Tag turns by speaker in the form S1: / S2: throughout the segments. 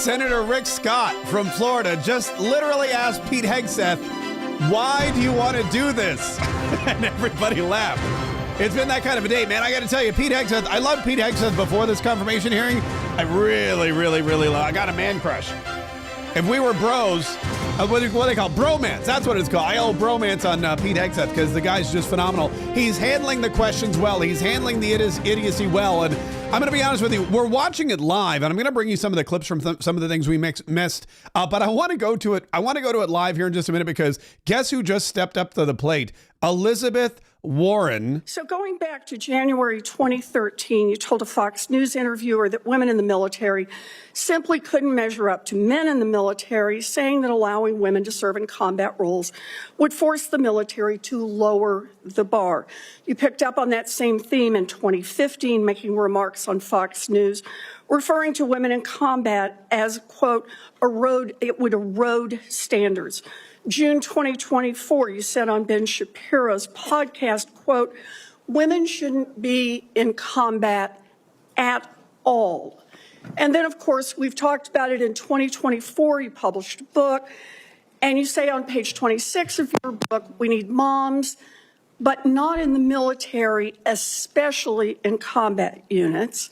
S1: Senator Rick Scott from Florida just literally asked Pete Hegseth, why do you want to do this? And everybody laughed. It's been that kind of a day, man. I got to tell you, Pete Hegseth, I loved Pete Hegseth before this confirmation hearing. I really love. I got a man crush. If we were bros, what do they call bromance? That's what it's called. I owe bromance on Pete Hegseth because the guy's just phenomenal. He's handling the questions well. He's handling the idiocy well. And I'm going to be honest with you. We're watching it live, and I'm going to bring you some of the clips from some of the things we missed. But I want to go to it. I want to go to it live here in just a minute because guess who just stepped up to the plate? Elizabeth Warren.
S2: So going back to January 2013, you told a Fox News interviewer that women in the military simply couldn't measure up to men in the military, saying that allowing women to serve in combat roles would force the military to lower the bar. You picked up on that same theme in 2015, making remarks on Fox News, referring to women in combat as, quote, it would erode standards. June 2024, you said on Ben Shapiro's podcast, quote, women shouldn't be in combat at all. And then, of course, we've talked about it in 2024. You published a book, and you say on page 26 of your book, we need moms, but not in the military, especially in combat units.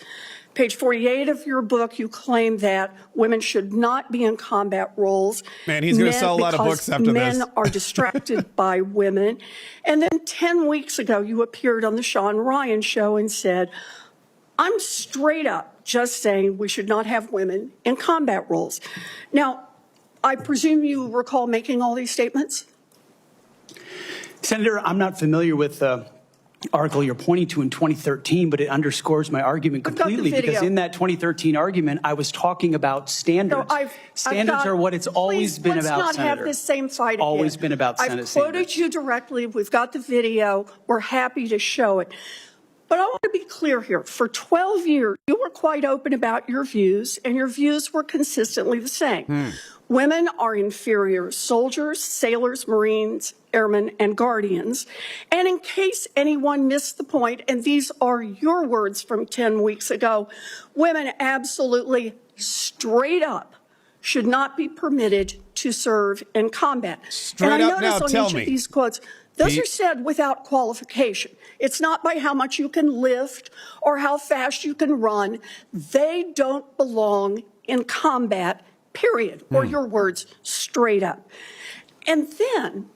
S2: Page 48 of your book, you claim that women should not be in combat roles.
S1: Man, he's going to sell a lot of books after this.
S2: Men are distracted by women. And then 10 weeks ago, you appeared on the Sean Ryan show and said, I'm straight up just saying we should not have women in combat roles. Now, I presume you recall making all these statements?
S3: Senator, I'm not familiar with the article you're pointing to in 2013, but it underscores my argument completely because in that 2013 argument, I was talking about standards.
S2: No,
S3: standards are what it's always been about,
S2: let's not
S3: Senator.
S2: have this same fight again.
S3: Always been about Senate
S2: I've quoted you directly. We've got the video. We're happy to show it. But I want to be clear here. For 12 years, you were quite open about your views, and your views were consistently the same. Women are inferior soldiers, sailors, Marines, airmen, and guardians. And in case anyone missed the point, and these are your words from 10 weeks ago, women absolutely straight up should not be permitted to serve in combat.
S1: Straight
S2: and I
S1: up
S2: notice
S1: now,
S2: on each of these quotes, those
S1: Pete?
S2: are said without qualification. It's not by how much you can lift or how fast you can run. They don't belong in combat, period, or your words, straight up. And then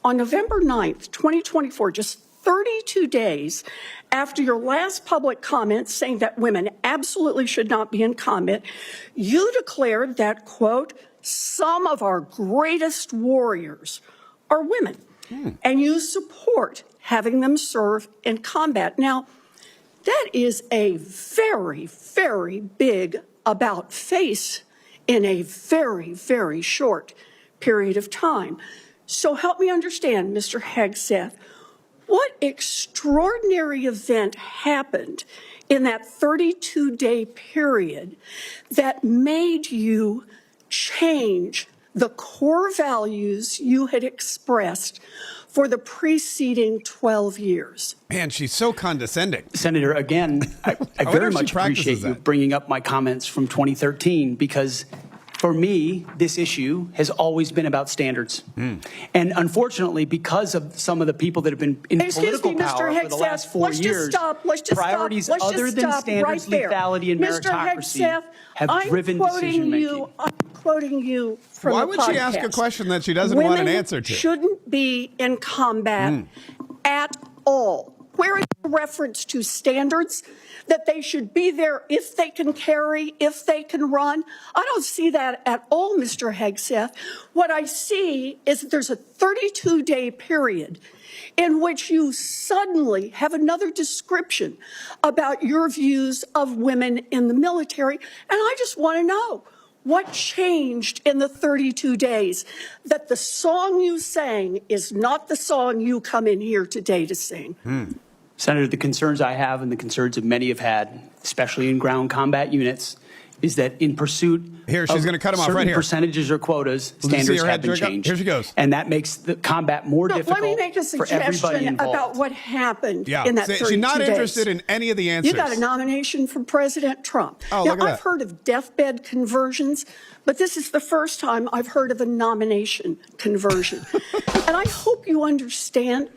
S2: on November 9th, 2024, just 32 days after your last public comment saying that women absolutely should not be in combat, you declared that, quote, some of our greatest warriors are women. And you support having them serve in combat. Now, that is a very, very big about face in a very, very short period of time. So help me understand, Mr. Hegseth, what extraordinary event happened in that 32-day period that made you change the core values you had expressed for the preceding 12 years?
S1: Man, she's so condescending.
S3: Senator, again, I very much appreciate you bringing up my comments from 2013 because for me, this issue has always been about standards. And unfortunately, because of some of the people that have been in political power for the last 4 years, priorities other than standards, lethality, and meritocracy have driven decision-making.
S2: I'm quoting you from
S1: Why
S2: the
S1: would
S2: podcast.
S1: she ask a question that she doesn't want an answer to?
S2: Women shouldn't be in combat at all. Where is the reference to standards that they should be there if they can carry, if they can run? I don't see that at all, Mr. Hegseth. What I see is that there's a 32-day period in which you suddenly have another description about your views of women in the military. And I just want to know, what changed in the 32 days that the song you sang is not the song you come in here today to sing?
S3: Senator, the concerns I have and the concerns that many have had, especially in ground combat units, is that in pursuit
S1: Here, she's going to cut him off right here.
S3: Percentages or quotas, standards have been changed.
S1: Here she goes.
S3: And that makes the combat more difficult.
S2: Let me make a suggestion about what happened in that 32 days.
S1: She's not interested in any of the answers.
S2: You got a nomination from President Trump.
S1: Oh,
S2: now,
S1: look at that.
S2: I've heard of deathbed conversions, but this is the first time I've heard of a nomination conversion. And I hope you understand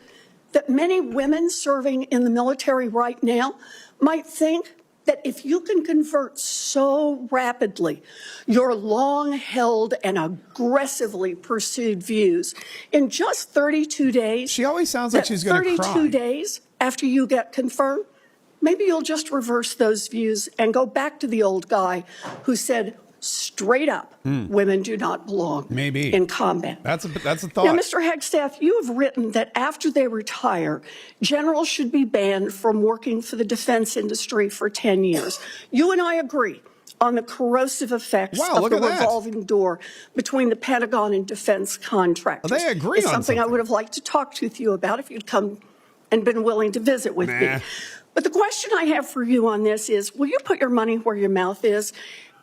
S2: that many women serving in the military right now might think that if you can convert so rapidly your long-held and aggressively pursued views in just 32 days.
S1: She always sounds like she's going to cry.
S2: 32 days after you get confirmed, maybe you'll just reverse those views and go back to the old guy who said straight up, women do not belong in combat.
S1: That's a thought.
S2: Now, Mr. Hegseth, you have written that after they retire, generals should be banned from working for the defense industry for 10 years. You and I agree on the corrosive effects of the revolving door between the Pentagon and defense contractors.
S1: Well, they agree
S2: it's
S1: on
S2: something I would have liked to talk with you about if you'd come and been willing to visit with me. But the question I have for you on this is, will you put your money where your mouth is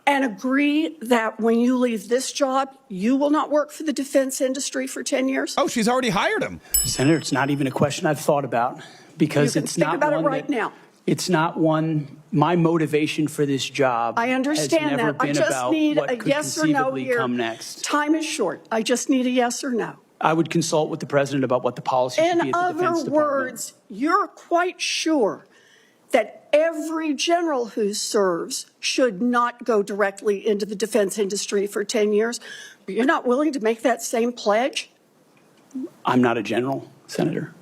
S2: and agree that when you leave this job, you will not work for the defense industry for 10 years?
S1: Oh, she's already hired him.
S3: Senator, it's not even a question I've thought about because it's not
S2: think about it right now.
S3: It's not one. My motivation for this job.
S2: I understand that. I just need a yes or no here.
S3: Come next.
S2: Time is short. I just need a yes or no.
S3: I would consult with the president about what the policy should be at the Defense Department.
S2: In other words, you're quite sure that every general who serves should not go directly into the defense industry for 10 years. But you're not willing to make that same pledge?
S3: I'm not a general, Senator.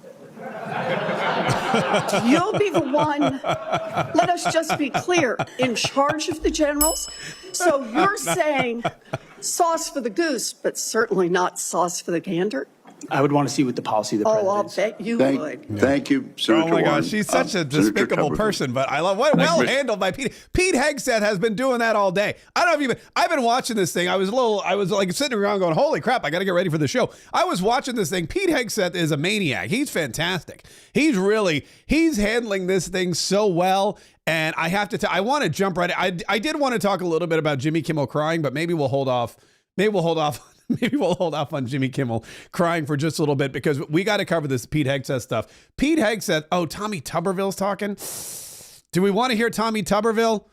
S2: You'll be the one, let us just be clear, in charge of the generals. So you're saying sauce for the goose, but certainly not sauce for the gander?
S3: I would want to see what the policy of the president
S2: is. Oh, I'll bet you would.
S4: Thank you, Senator
S1: Oh, my
S4: Warren.
S1: gosh. She's such a despicable person, but I love what well handled by Pete. Pete Hegseth has been doing that all day. I don't know if you've been, I've been watching this thing. I was like sitting around going, holy crap, I got to get ready for the show. I was watching this thing. Pete Hegseth is a maniac. He's fantastic. He's handling this thing so well. And I have to I want to jump right. I did want to talk a little bit about Jimmy Kimmel crying, but maybe we'll hold off. Maybe we'll hold off on Jimmy Kimmel crying for just a little bit because we got to cover this Pete Hegseth stuff. Pete Hegseth. Oh, Tommy Tuberville's talking. Do we want to hear Tommy Tuberville?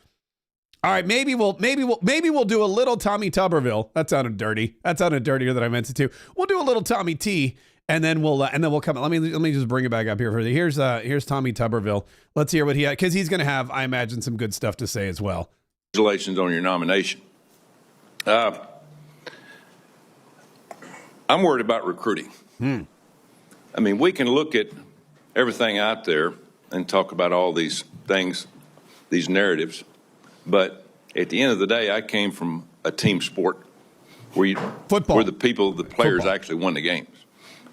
S1: All right, maybe we'll do a little Tommy Tuberville. That sounded dirty. That sounded dirtier than I meant it to. We'll do a little Tommy T, and then we'll come. Let me just bring it back up here for you. Here's Tommy Tuberville. Let's hear what he had because he's going to have, I imagine, some good stuff to say as well.
S5: Congratulations on your nomination. I'm worried about recruiting. I mean, we can look at everything out there and talk about all these things, these narratives, but at the end of the day, I came from a team sport where the players actually won the games.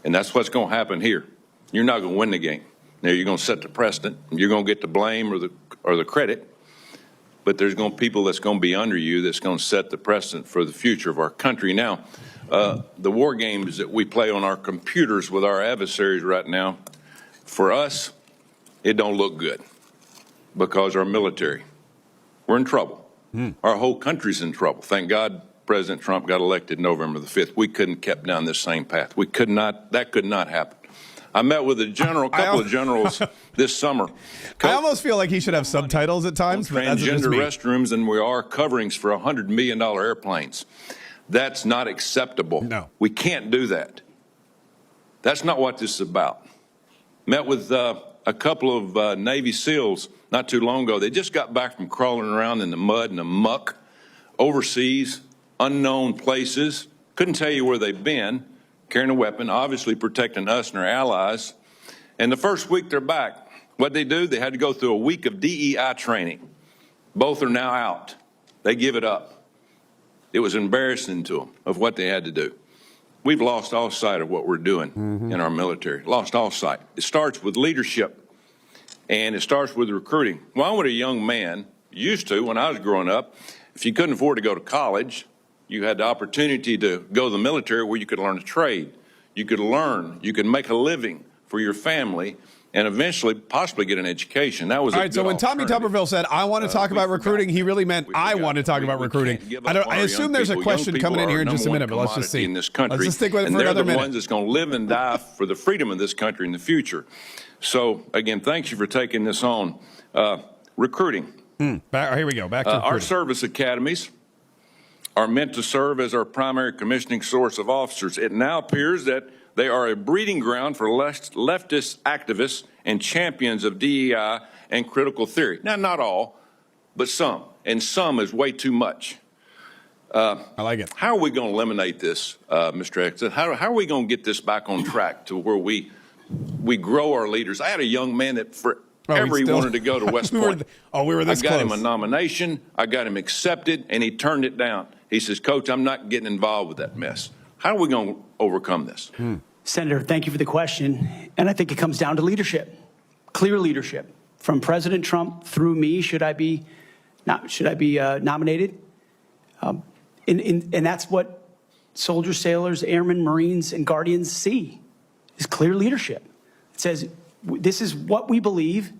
S5: And that's what's going to happen here. You're not going to win the game. Now, you're going to set the precedent. You're going to get the blame or the credit, but there's going to be people that's going to be under you that's going to set the precedent for the future of our country. Now, the war games that we play on our computers with our adversaries right now, for us, it don't look good because our military, we're in trouble. Our whole country's in trouble. Thank God President Trump got elected November the 5th. We couldn't have kept down this same path. That could not happen. I met with a couple of generals this summer.
S1: I almost feel like he should have subtitles at times.
S5: Transgender restrooms, and we are coverings for $100 million airplanes. That's not acceptable.
S1: No.
S5: We can't do that. That's not what this is about. Met with a couple of Navy SEALs not too long ago. They just got back from crawling around in the mud and the muck, overseas, unknown places. Couldn't tell you where they've been, carrying a weapon, obviously protecting us and our allies. And the first week they're back. What'd they do? They had to go through a week of DEI training. Both are now out. They give it up. It was embarrassing to them of what they had to do. We've lost all sight of what we're doing in our military, lost all sight. It starts with leadership, and it starts with recruiting. Well, I was a young man, used to, when I was growing up, if you couldn't afford to go to college, you had the opportunity to go to the military where you could learn a trade. You could learn, you could make a living for your family, and eventually possibly get an education. That was
S1: all right. So when Tommy Tuberville said, I want to talk about recruiting, he really meant I want to talk about recruiting. I assume there's a question coming in here in just a minute, but let's just see.
S5: In this country.
S1: Let's just stick with it for another minute.
S5: They're the ones that's going to live and die for the freedom of this country in the future. So, again, thank you for taking this on. Recruiting.
S1: Here we go. Back to recruiting.
S5: Our service academies are meant to serve as our primary commissioning source of officers. It now appears that they are a breeding ground for leftist activists and champions of DEI and critical theory. Now, not all, but some. And some is way too much.
S1: I like it.
S5: How are we going to eliminate this, Mr. Hegseth? How are we going to get this back on track to where we grow our leaders? I had a young man that forever he wanted to go to West Point.
S1: we were this close.
S5: I got him a nomination. I got him accepted, and he turned it down. He says, Coach, I'm not getting involved with that mess. How are we going to overcome this?
S3: Senator, thank you for the question. And I think it comes down to leadership, clear leadership. From President Trump through me, should I be nominated? And that's what soldiers, sailors, airmen, Marines, and Guardians see, is clear leadership. It says, this is what we believe.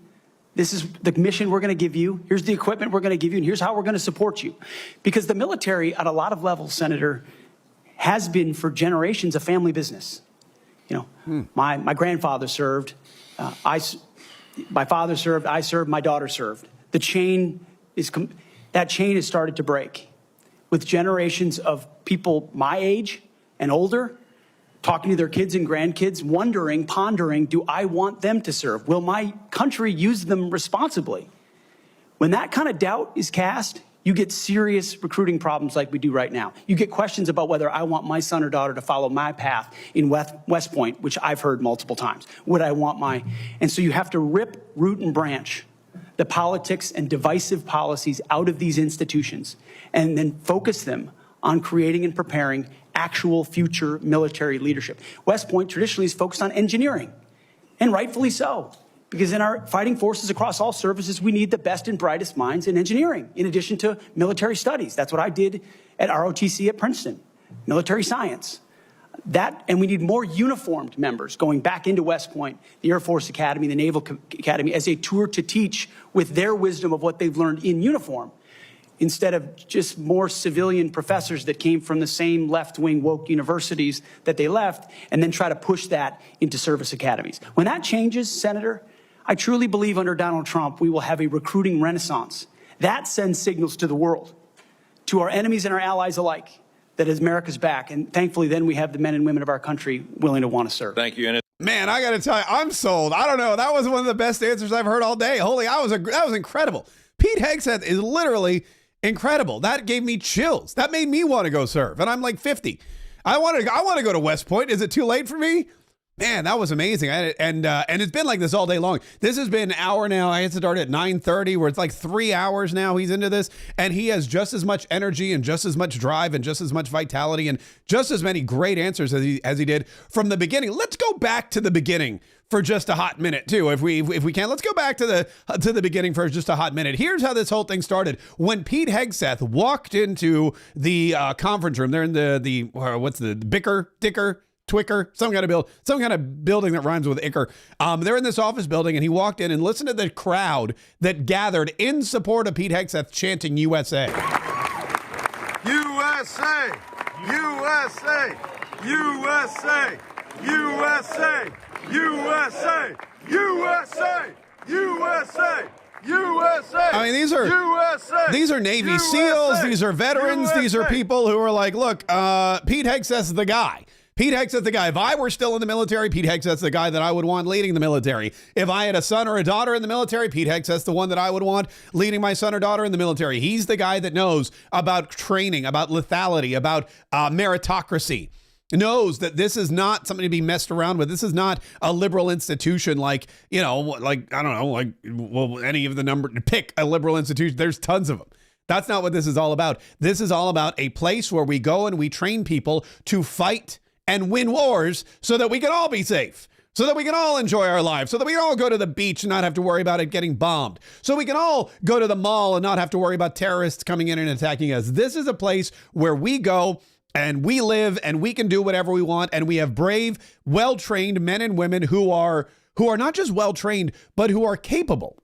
S3: This is the mission we're going to give you. Here's the equipment we're going to give you, and here's how we're going to support you. Because the military, at a lot of levels, Senator, has been for generations a family business. You know, my grandfather served, my father served, I served, my daughter served. That chain has started to break with generations of people my age and older talking to their kids and grandkids, wondering, pondering, do I want them to serve? Will my country use them responsibly? When that kind of doubt is cast, you get serious recruiting problems like we do right now. You get questions about whether I want my son or daughter to follow my path in West Point, which I've heard multiple times. Would I want my... And so you have to rip, root, and branch the politics and divisive policies out of these institutions and then focus them on creating and preparing actual future military leadership. West Point traditionally is focused on engineering, and rightfully so, because in our fighting forces across all services, we need the best and brightest minds in engineering, in addition to military studies. That's what I did at ROTC at Princeton, military science. And we need more uniformed members going back into West Point, the Air Force Academy, the Naval Academy, as a tour to teach with their wisdom of what they've learned in uniform, instead of just more civilian professors that came from the same left-wing woke universities that they left, and then try to push that into service academies. When that changes, Senator, I truly believe under Donald Trump, we will have a recruiting renaissance. That sends signals to the world, to our enemies and our allies alike, that America's back. And thankfully, then we have the men and women of our country willing to want to serve.
S5: Thank you.
S1: Man, I got to tell you, I'm sold. I don't know. That was one of the best answers I've heard all day. Holy, that was incredible. Pete Hegseth is literally incredible. That gave me chills. That made me want to go serve. And I'm like 50. I want to go to West Point. Is it too late for me? Man, that was amazing. And it's been like this all day long. This has been an hour now. I had to start at 9:30, where it's like 3 hours now he's into this. And he has just as much energy and just as much drive and just as much vitality and just as many great answers as he did from the beginning. Let's go back to the beginning for just a hot minute too, if we can. Let's go back to the beginning for just a hot minute. Here's how this whole thing started. When Pete Hegseth walked into the conference room, they're in the what's the Twicker, some kind of building that rhymes with Icker. They're in this office building, and he walked in and listened to the crowd that gathered in support of Pete Hegseth chanting USA.
S4: USA, USA, USA, USA, USA, USA, USA. USA.
S1: I mean, these are Navy
S4: USA.
S1: SEALs. These are veterans.
S4: USA.
S1: These are people who are like, look, Pete Hegseth's the guy. Pete Hegseth's the guy. If I were still in the military, Pete Hegseth's the guy that I would want leading the military. If I had a son or a daughter in the military, Pete Hegseth's the one that I would want leading my son or daughter in the military. He's the guy that knows about training, about lethality, about meritocracy. Knows that this is not something to be messed around with. This is not a liberal institution like, I don't know, like, well, any of the number, pick a liberal institution. There's tons of them. That's not what this is all about. This is all about a place where we go and we train people to fight and win wars so that we can all be safe, so that we can all enjoy our lives, so that we can all go to the beach and not have to worry about it getting bombed, so we can all go to the mall and not have to worry about terrorists coming in and attacking us. This is a place where we go and we live and we can do whatever we want, and we have brave, well-trained men and women who are who are not just well-trained, but who are capable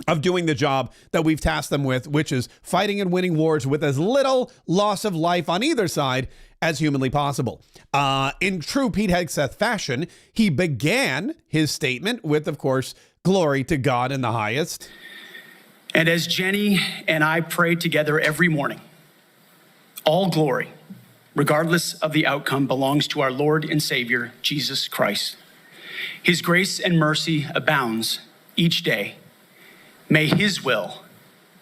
S1: of doing the job that we've tasked them with, which is fighting and winning wars with as little loss of life on either side as humanly possible. In true Pete Hegseth fashion, he began his statement with, of course, glory to God in the highest.
S3: And as Jenny and I pray together every morning, all glory, regardless of the outcome, belongs to our Lord and Savior, Jesus Christ. His grace and mercy abounds each day. May his will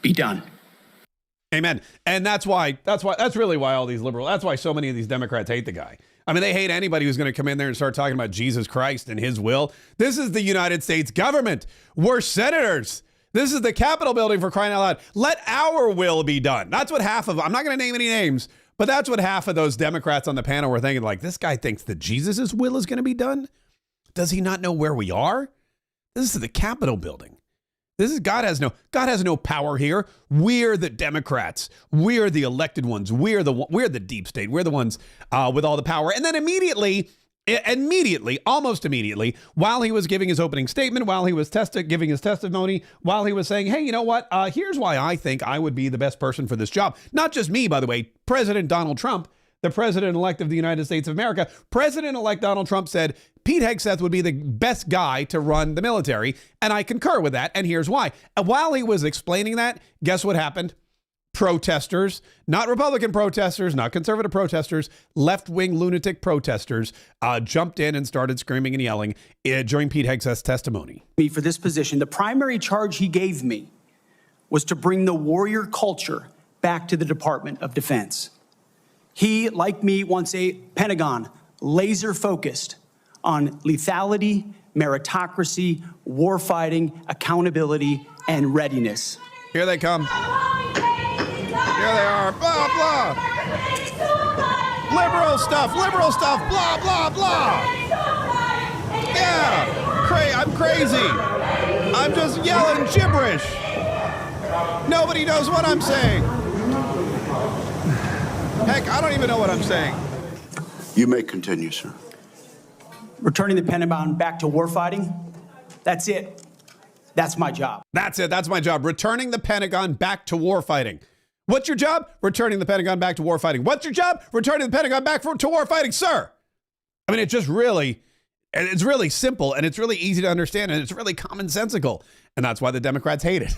S3: be done.
S1: Amen. And that's really why all these liberals, that's why so many of these Democrats hate the guy. I mean, they hate anybody who's going to come in there and start talking about Jesus Christ and his will. This is the United States government. We're senators. This is the Capitol building, for crying out loud. Let our will be done. That's what half of, I'm not going to name any names, but that's what half of those Democrats on the panel were thinking. Like, this guy thinks that Jesus's will is going to be done. Does he not know where we are? This is the Capitol building. This is God has no power here. We're the Democrats. We're the elected ones. We're the deep state. We're the ones with all the power. And then almost immediately, while he was giving his opening statement, while he was giving his testimony, while he was saying, hey, you know what? Here's why I think I would be the best person for this job. Not just me, by the way. President Donald Trump, the president-elect of the United States of America, President-elect Donald Trump said Pete Hegseth would be the best guy to run the military, and I concur with that, and here's why. And while he was explaining that, guess what happened? Protesters, not Republican protesters, not conservative protesters, left-wing lunatic protesters jumped in and started screaming and yelling during Pete Hegseth's testimony.
S3: For this position, the primary charge he gave me was to bring the warrior culture back to the Department of Defense. He, like me, wants a Pentagon laser-focused on lethality, meritocracy, warfighting, accountability, and readiness.
S1: Here they come. Here they are. Blah, blah. Liberal stuff, blah, blah, blah. Yeah, I'm crazy. I'm just yelling gibberish. Nobody knows what I'm saying. Heck, I don't even know what I'm saying.
S6: You may continue, sir.
S3: Returning the Pentagon back to warfighting, that's it. That's my job.
S1: That's it. That's my job. Returning the Pentagon back to warfighting. What's your job? Returning the Pentagon back to warfighting. What's your job? Returning the Pentagon back to warfighting, sir. I mean, it's really simple, and it's really easy to understand, and it's really commonsensical. And that's why the Democrats hate it.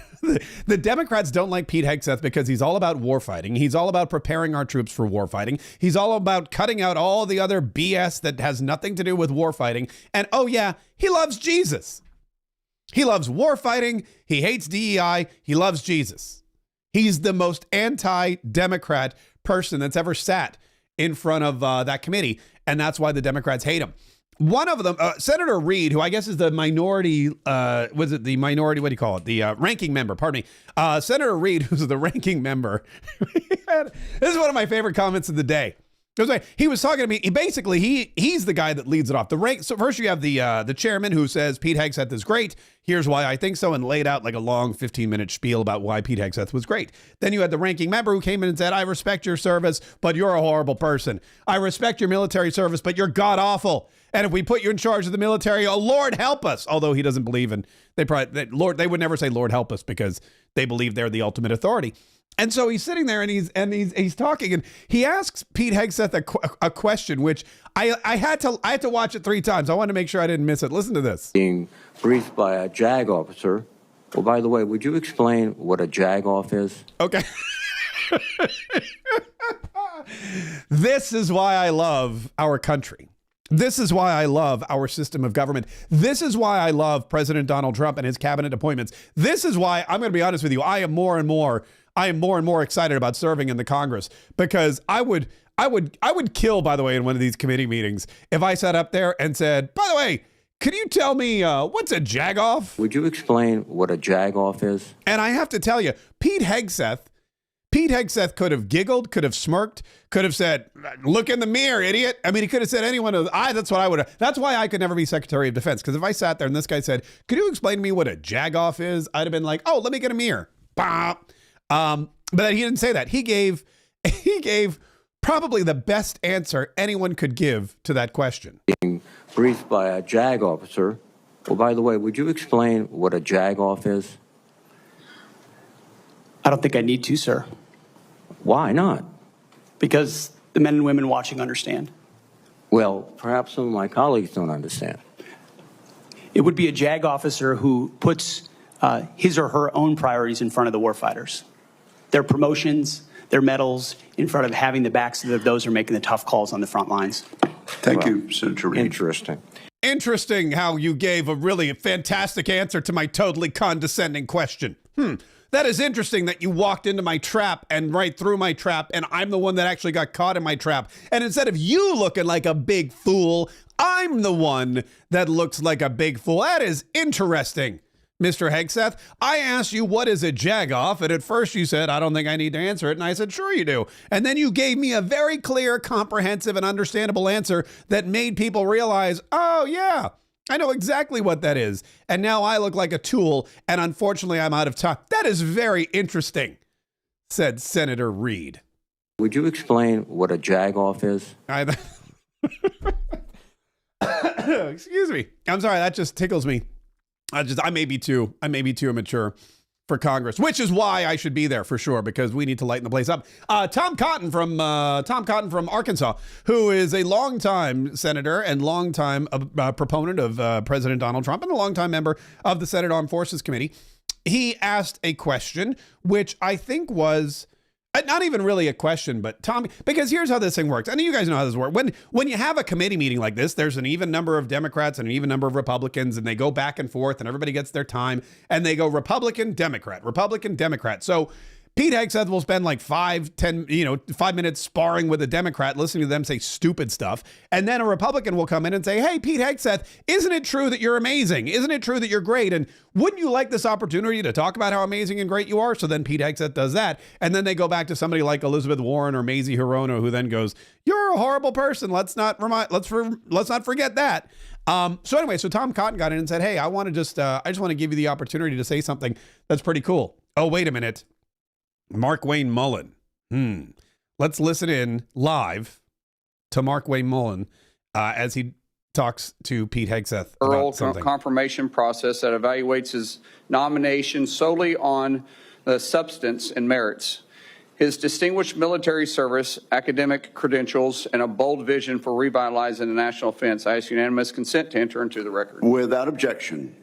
S1: The Democrats don't like Pete Hegseth because he's all about warfighting. He's all about preparing our troops for warfighting. He's all about cutting out all the other BS that has nothing to do with warfighting. And oh yeah, he loves Jesus. He loves warfighting. He hates DEI. He loves Jesus. He's the most anti-Democrat person that's ever sat in front of that committee. And that's why the Democrats hate him. One of them, Senator Reid, who I guess is the minority, what do you call it? The ranking member, pardon me. Senator Reid, who's the ranking member. This is one of my favorite comments of the day. He was talking to me. He's the guy that leads it off. So first you have the chairman who says Pete Hegseth is great. Here's why I think so, and laid out like a long 15-minute spiel about why Pete Hegseth was great. Then you had the ranking member who came in and said, I respect your service, but you're a horrible person. I respect your military service, but you're god-awful. And if we put you in charge of the military, oh, Lord, help us. Although he doesn't believe in, they would never say, Lord, help us, because they believe they're the ultimate authority. And so he's sitting there and he's talking, and he asks Pete Hegseth a question, which I had to watch it 3 times. I wanted to make sure I didn't miss it. Listen to this.
S7: Being briefed by a JAG officer. Well, by the way, would you explain what a JAG off is?
S1: Okay. This is why I love our country. This is why I love our system of government. This is why I love President Donald Trump and his cabinet appointments. This is why, I'm going to be honest with you, I am more and more excited about serving in the Congress, because I would kill, by the way, in one of these committee meetings if I sat up there and said, by the way, can you tell me what's a jag-off?
S7: Would you explain what a jag-off is? And
S1: I have to tell you, Pete Hegseth could have giggled, could have smirked, could have said, look in the mirror, idiot. I mean, he could have said that's what I would have. That's why I could never be Secretary of Defense. Because if I sat there and this guy said, could you explain to me what a jag-off is? I'd have been like, oh, let me get a mirror. Bah. But he didn't say that. He gave probably the best answer anyone could give to that question.
S7: Being briefed by a JAG officer. Well, by the way, would you explain what a jag-off is?
S3: I don't think I need to, sir,
S7: Why not?
S3: because the men and women watching understand.
S7: Well, perhaps some of my colleagues don't understand.
S3: It would be a JAG officer who puts his or her own priorities in front of the warfighters. Their promotions, their medals, in front of having the backs of those who are making the tough calls on the front lines.
S6: Thank you, Senator Reid.
S7: Interesting.
S1: Interesting how you gave a really fantastic answer to my totally condescending question. That is interesting that you walked into my trap and right through my trap, and I'm the one that actually got caught in my trap. And instead of you looking like a big fool, I'm the one that looks like a big fool. That is interesting, Mr. Hegseth. I asked you, what is a jag-off? And at first you said, I don't think I need to answer it. And I said, sure you do. And then you gave me a very clear, comprehensive, and understandable answer that made people realize, oh, yeah, I know exactly what that is. And now I look like a tool, and unfortunately I'm out of time. That is very interesting, said Senator Reid.
S7: Would you explain what a jag-off is?
S1: Excuse me. I'm sorry, that just tickles me. I may be too immature for Congress, which is why I should be there for sure, because we need to lighten the place up. Tom Cotton from Arkansas, who is a longtime senator and longtime proponent of President Donald Trump and a longtime member of the Senate Armed Forces Committee. He asked a question, which I think was not even really a question, but Tom, because here's how this thing works. I know you guys know how this works. When you have a committee meeting like this, there's an even number of Democrats and an even number of Republicans, and they go back and forth, and everybody gets their time, and they go Republican, Democrat, Republican, Democrat. So Pete Hegseth will spend like 5 minutes sparring with a Democrat, listening to them say stupid stuff. And then a Republican will come in and say, hey, Pete Hegseth, isn't it true that you're amazing? Isn't it true that you're great? And wouldn't you like this opportunity to talk about how amazing and great you are? So then Pete Hegseth does that. And then they go back to somebody like Elizabeth Warren or Mazie Hirono, who then goes, you're a horrible person. Let's not forget that. So anyway, so Tom Cotton got in and said, hey, I just want to give you the opportunity to say something that's pretty cool. Oh, wait a minute. Markwayne Mullin. Let's listen in live to Markwayne Mullin as he talks to Pete Hegseth about something.
S8: Confirmation process that evaluates his nomination solely on the substance and merits. His distinguished military service, academic credentials, and a bold vision for revitalizing the national defense. I ask unanimous consent to enter into the record.
S6: Without objection.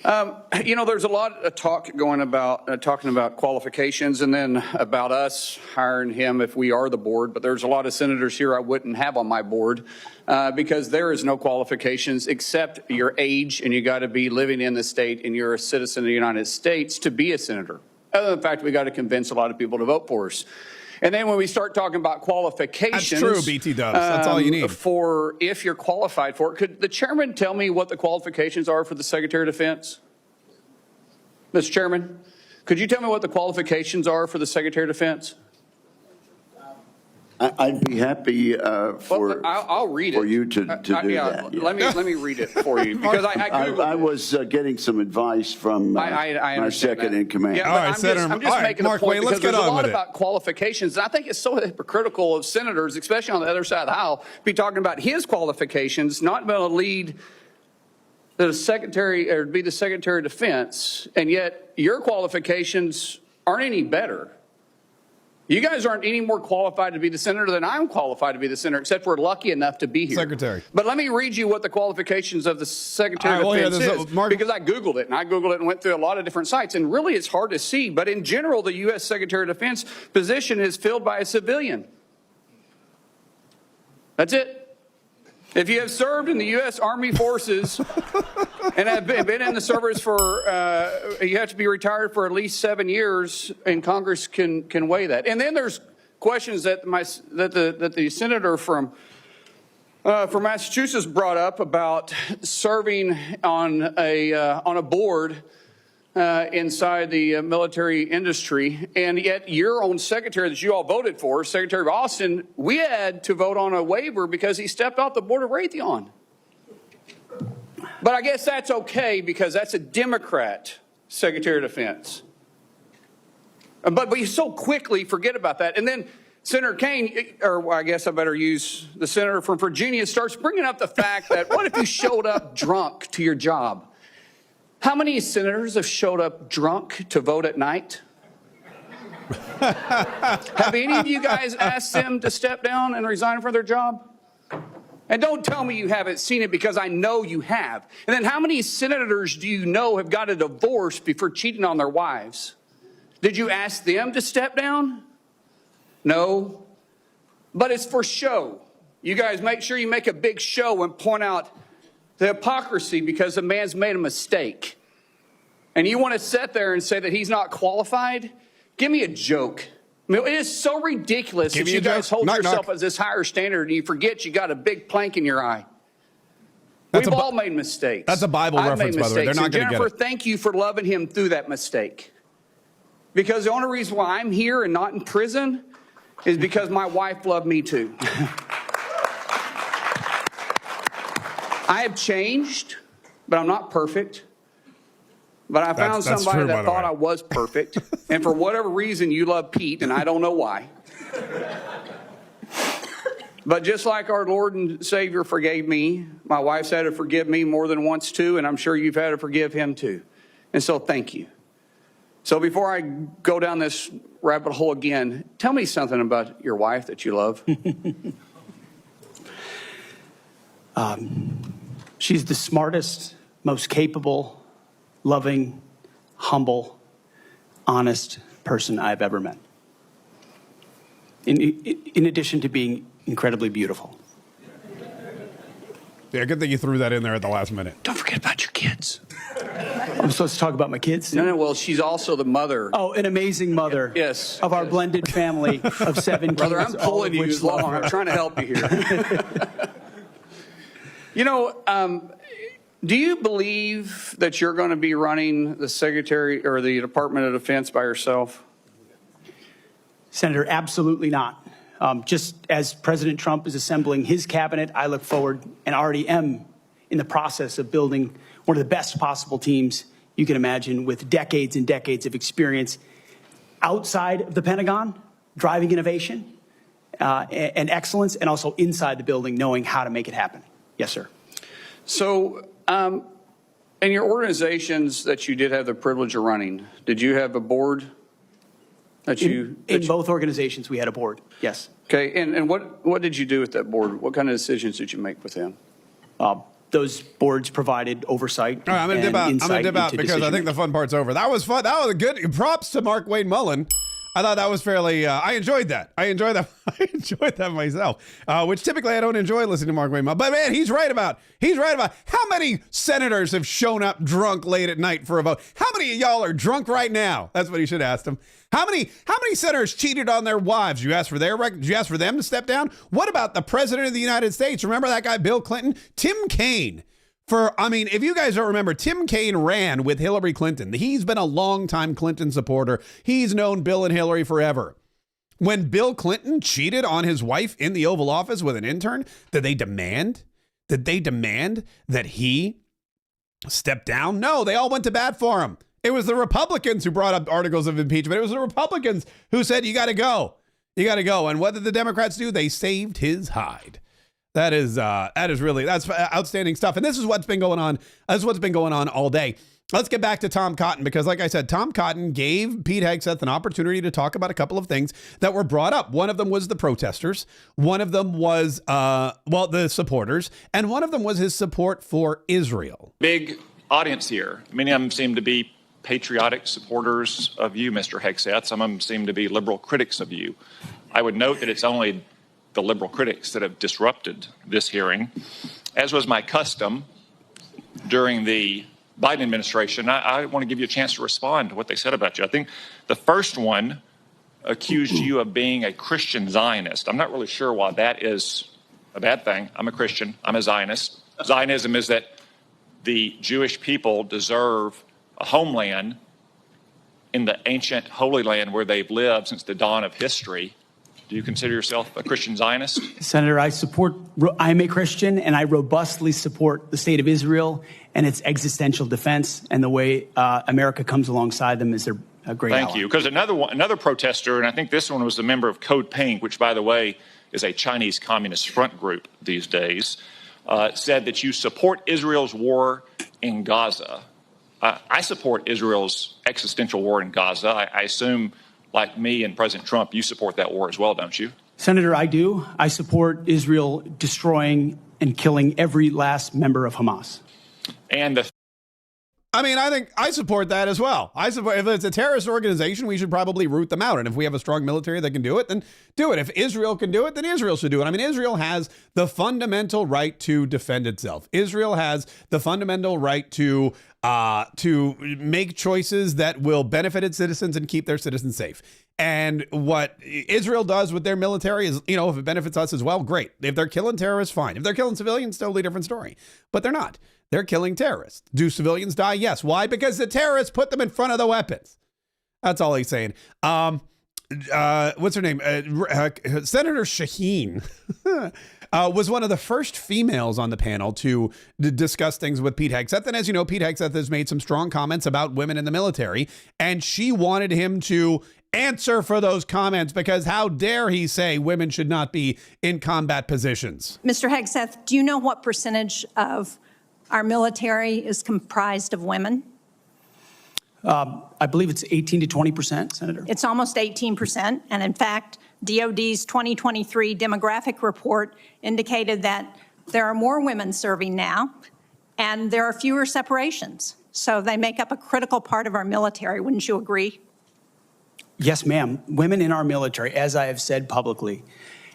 S8: There's a lot of talk going about talking about qualifications and then about us hiring him if we are the board. But there's a lot of senators here I wouldn't have on my board because there is no qualifications except your age, and you got to be living in the state and you're a citizen of the United States to be a senator. Other than the fact we got to convince a lot of people to vote for us. And then when we start talking about qualifications,
S1: that's true, BT Dubs. That's all you need.
S8: For if you're qualified for it, could the chairman tell me what the qualifications are for the Secretary of Defense? Mr. Chairman, could you tell me what the qualifications are for the Secretary of Defense?
S6: I'd be happy
S8: I'll read it.
S6: For you to do that. Yeah.
S8: Let me read it for you because I Googled
S6: I was getting some advice from my second in command.
S8: Yeah,
S1: all right, Senator.
S8: I'm just making a point because there's a lot about qualifications. And I think it's so hypocritical of senators, especially on the other side of the aisle, be talking about his qualifications, not going to lead the secretary or be the Secretary of Defense, and yet your qualifications aren't any better. You guys aren't any more qualified to be the senator than I'm qualified to be the senator, except we're lucky enough to be here.
S1: Secretary.
S8: But let me read you what the qualifications of the Secretary of Defense is, because I Googled it, and went through a lot of different sites, and really it's hard to see. But in general, the U.S. Secretary of Defense position is filled by a civilian. That's it. If you have served in the U.S. Army Forces and have been in the service for, you have to be retired for at least 7 years, and Congress can weigh that. And then there's questions that the senator from Massachusetts brought up about serving on a board inside the military industry, and yet your own secretary that you all voted for, Secretary of Austin, we had to vote on a waiver because he stepped off the board of Raytheon. But I guess that's okay because that's a Democrat Secretary of Defense. But you so quickly forget about that. And then Senator Kaye, or I guess I better use the senator from Virginia, starts bringing up the fact that what if you showed up drunk to your job? How many senators have showed up drunk to vote at night? Have any of you guys asked them to step down and resign from their job? And don't tell me you haven't seen it, because I know you have. And then how many senators do you know have got a divorce before cheating on their wives? Did you ask them to step down? No. But it's for show. You guys make sure you make a big show and point out the hypocrisy because the man's made a mistake. And you want to sit there and say that he's not qualified? Give me a joke. I mean, it is so ridiculous that you guys hold yourself as this higher standard and you forget you got a big plank in your eye. We've all made mistakes.
S1: That's a Bible reference, by the way. They're not going to get it.
S8: Jennifer, thank you for loving him through that mistake. Because the only reason why I'm here and not in prison is because my wife loved me too. I have changed, but I'm not perfect. But I found somebody that thought I was perfect. And for whatever reason, you love Pete, and I don't know why. But just like our Lord and Savior forgave me, my wife's had to forgive me more than once too, and I'm sure you've had to forgive him too. And so thank you. So before I go down this rabbit hole again, tell me something about your wife that you love.
S3: She's the smartest, most capable, loving, humble, honest person I've ever met. In addition to being incredibly beautiful.
S1: Yeah, good thing you threw that in there at the last minute.
S3: Don't forget about your kids. I'm supposed to talk about my kids?
S8: No, well, she's also the mother.
S3: Oh, an amazing mother.
S8: Yes.
S3: Of our blended family of 7
S8: Brother,
S3: kids.
S8: I'm pulling you along. I'm trying to help you here. You know, do you believe that you're going to be running the Secretary or the Department of Defense by yourself?
S3: Senator, absolutely not. Just as President Trump is assembling his cabinet, I look forward and already am in the process of building one of the best possible teams you can imagine, with decades and decades of experience outside of the Pentagon, driving innovation and excellence, and also inside the building, knowing how to make it happen. Yes, sir.
S8: So, in your organizations that you did have the privilege of running, did you have a board that you...
S3: In both organizations, we had a board, yes.
S8: Okay, and what did you do with that board? What kind of decisions did you make with them?
S3: Those boards provided oversight.
S1: All right, I'm going to dip out because I think the fun part's over. That was fun. That was good. Props to Mark Wayne Mullen. I thought that was fairly, I enjoyed that. I enjoyed that myself, which typically I don't enjoy listening to Mark Wayne Mullen. But man, he's right about how many senators have shown up drunk late at night for a vote. How many of y'all are drunk right now? That's what he should ask them. How many senators cheated on their wives? You ask for did you ask for them to step down? What about the president of the United States? Remember that guy, Bill Clinton? Tim Kaine. If you guys don't remember, Tim Kaine ran with Hillary Clinton. He's been a longtime Clinton supporter. He's known Bill and Hillary forever. When Bill Clinton cheated on his wife in the Oval Office with an intern, did they demand that he step down? No, they all went to bat for him. It was the Republicans who brought up articles of impeachment. It was the Republicans who said, you got to go. You got to go. And what did the Democrats do? They saved his hide. That's outstanding stuff. And this is what's been going on. That's what's been going on all day. Let's get back to Tom Cotton, because like I said, Tom Cotton gave Pete Hegseth an opportunity to talk about a couple of things that were brought up. One of them was the protesters. One of them was, the supporters. And one of them was his support for Israel.
S9: Big audience here. Many of them seem to be patriotic supporters of you, Mr. Hegseth. Some of them seem to be liberal critics of you. I would note that it's only the liberal critics that have disrupted this hearing. As was my custom during the Biden administration, I want to give you a chance to respond to what they said about you. I think the first one accused you of being a Christian Zionist. I'm not really sure why that is a bad thing. I'm a Christian. I'm a Zionist. Zionism is that the Jewish people deserve a homeland in the ancient Holy Land where they've lived since the dawn of history. Do you consider yourself a Christian Zionist?
S3: Senator, I'm a Christian, and I robustly support the state of Israel and its existential defense, and the way America comes alongside them as a great
S9: Thank
S3: ally.
S9: you. Because another protester, and I think this one was a member of Code Pink, which, by the way, is a Chinese Communist front group these days, said that you support Israel's war in Gaza. I support Israel's existential war in Gaza. I assume, like me and President Trump, you support that war as well, don't you?
S3: Senator, I do. I support Israel destroying and killing every last member of Hamas.
S9: And
S1: I think I support that as well. I support, if it's a terrorist organization, we should probably root them out. And if we have a strong military that can do it, then do it. If Israel can do it, then Israel should do it. I mean, Israel has the fundamental right to defend itself. Israel has the fundamental right to make choices that will benefit its citizens and keep their citizens safe. And what Israel does with their military is, if it benefits us as well, great. If they're killing terrorists, fine. If they're killing civilians, totally different story. But they're not. They're killing terrorists. Do civilians die? Yes. Why? Because the terrorists put them in front of the weapons. That's all he's saying. What's her name? Senator Shaheen was one of the first females on the panel to discuss things with Pete Hegseth. And as you know, Pete Hegseth has made some strong comments about women in the military. And she wanted him to answer for those comments, because how dare he say women should not be in combat positions?
S10: Mr. Hegseth, do you know what percentage of our military is comprised of women?
S3: I believe it's 18 to 20%, Senator.
S10: It's almost 18%. And in fact, DOD's 2023 demographic report indicated that there are more women serving now, and there are fewer separations. So they make up a critical part of our military. Wouldn't you agree?
S3: Yes, ma'am. Women in our military, as I have said publicly,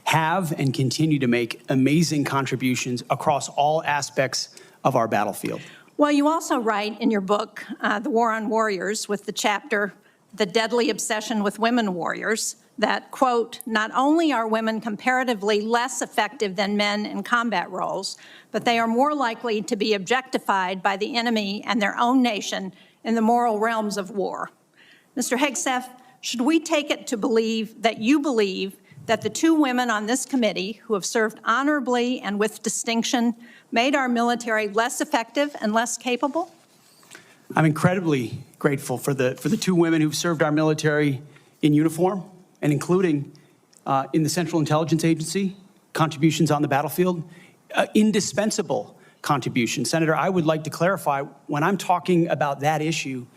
S3: have and continue to make amazing contributions across all aspects of our battlefield.
S10: Well, you also write in your book, The War on Warriors, with the chapter, The Deadly Obsession with Women Warriors, that, quote, not only are women comparatively less effective than men in combat roles, but they are more likely to be objectified by the enemy and their own nation in the moral realms of war. Mr. Hegseth, should we take it to believe that you believe that the two women on this committee who have served honorably and with distinction made our military less effective and less capable?
S3: I'm incredibly grateful for the two women who've served our military in uniform, and including in the Central Intelligence Agency, contributions on the battlefield, indispensable contributions. Senator, I would like to clarify, when I'm talking about that issue,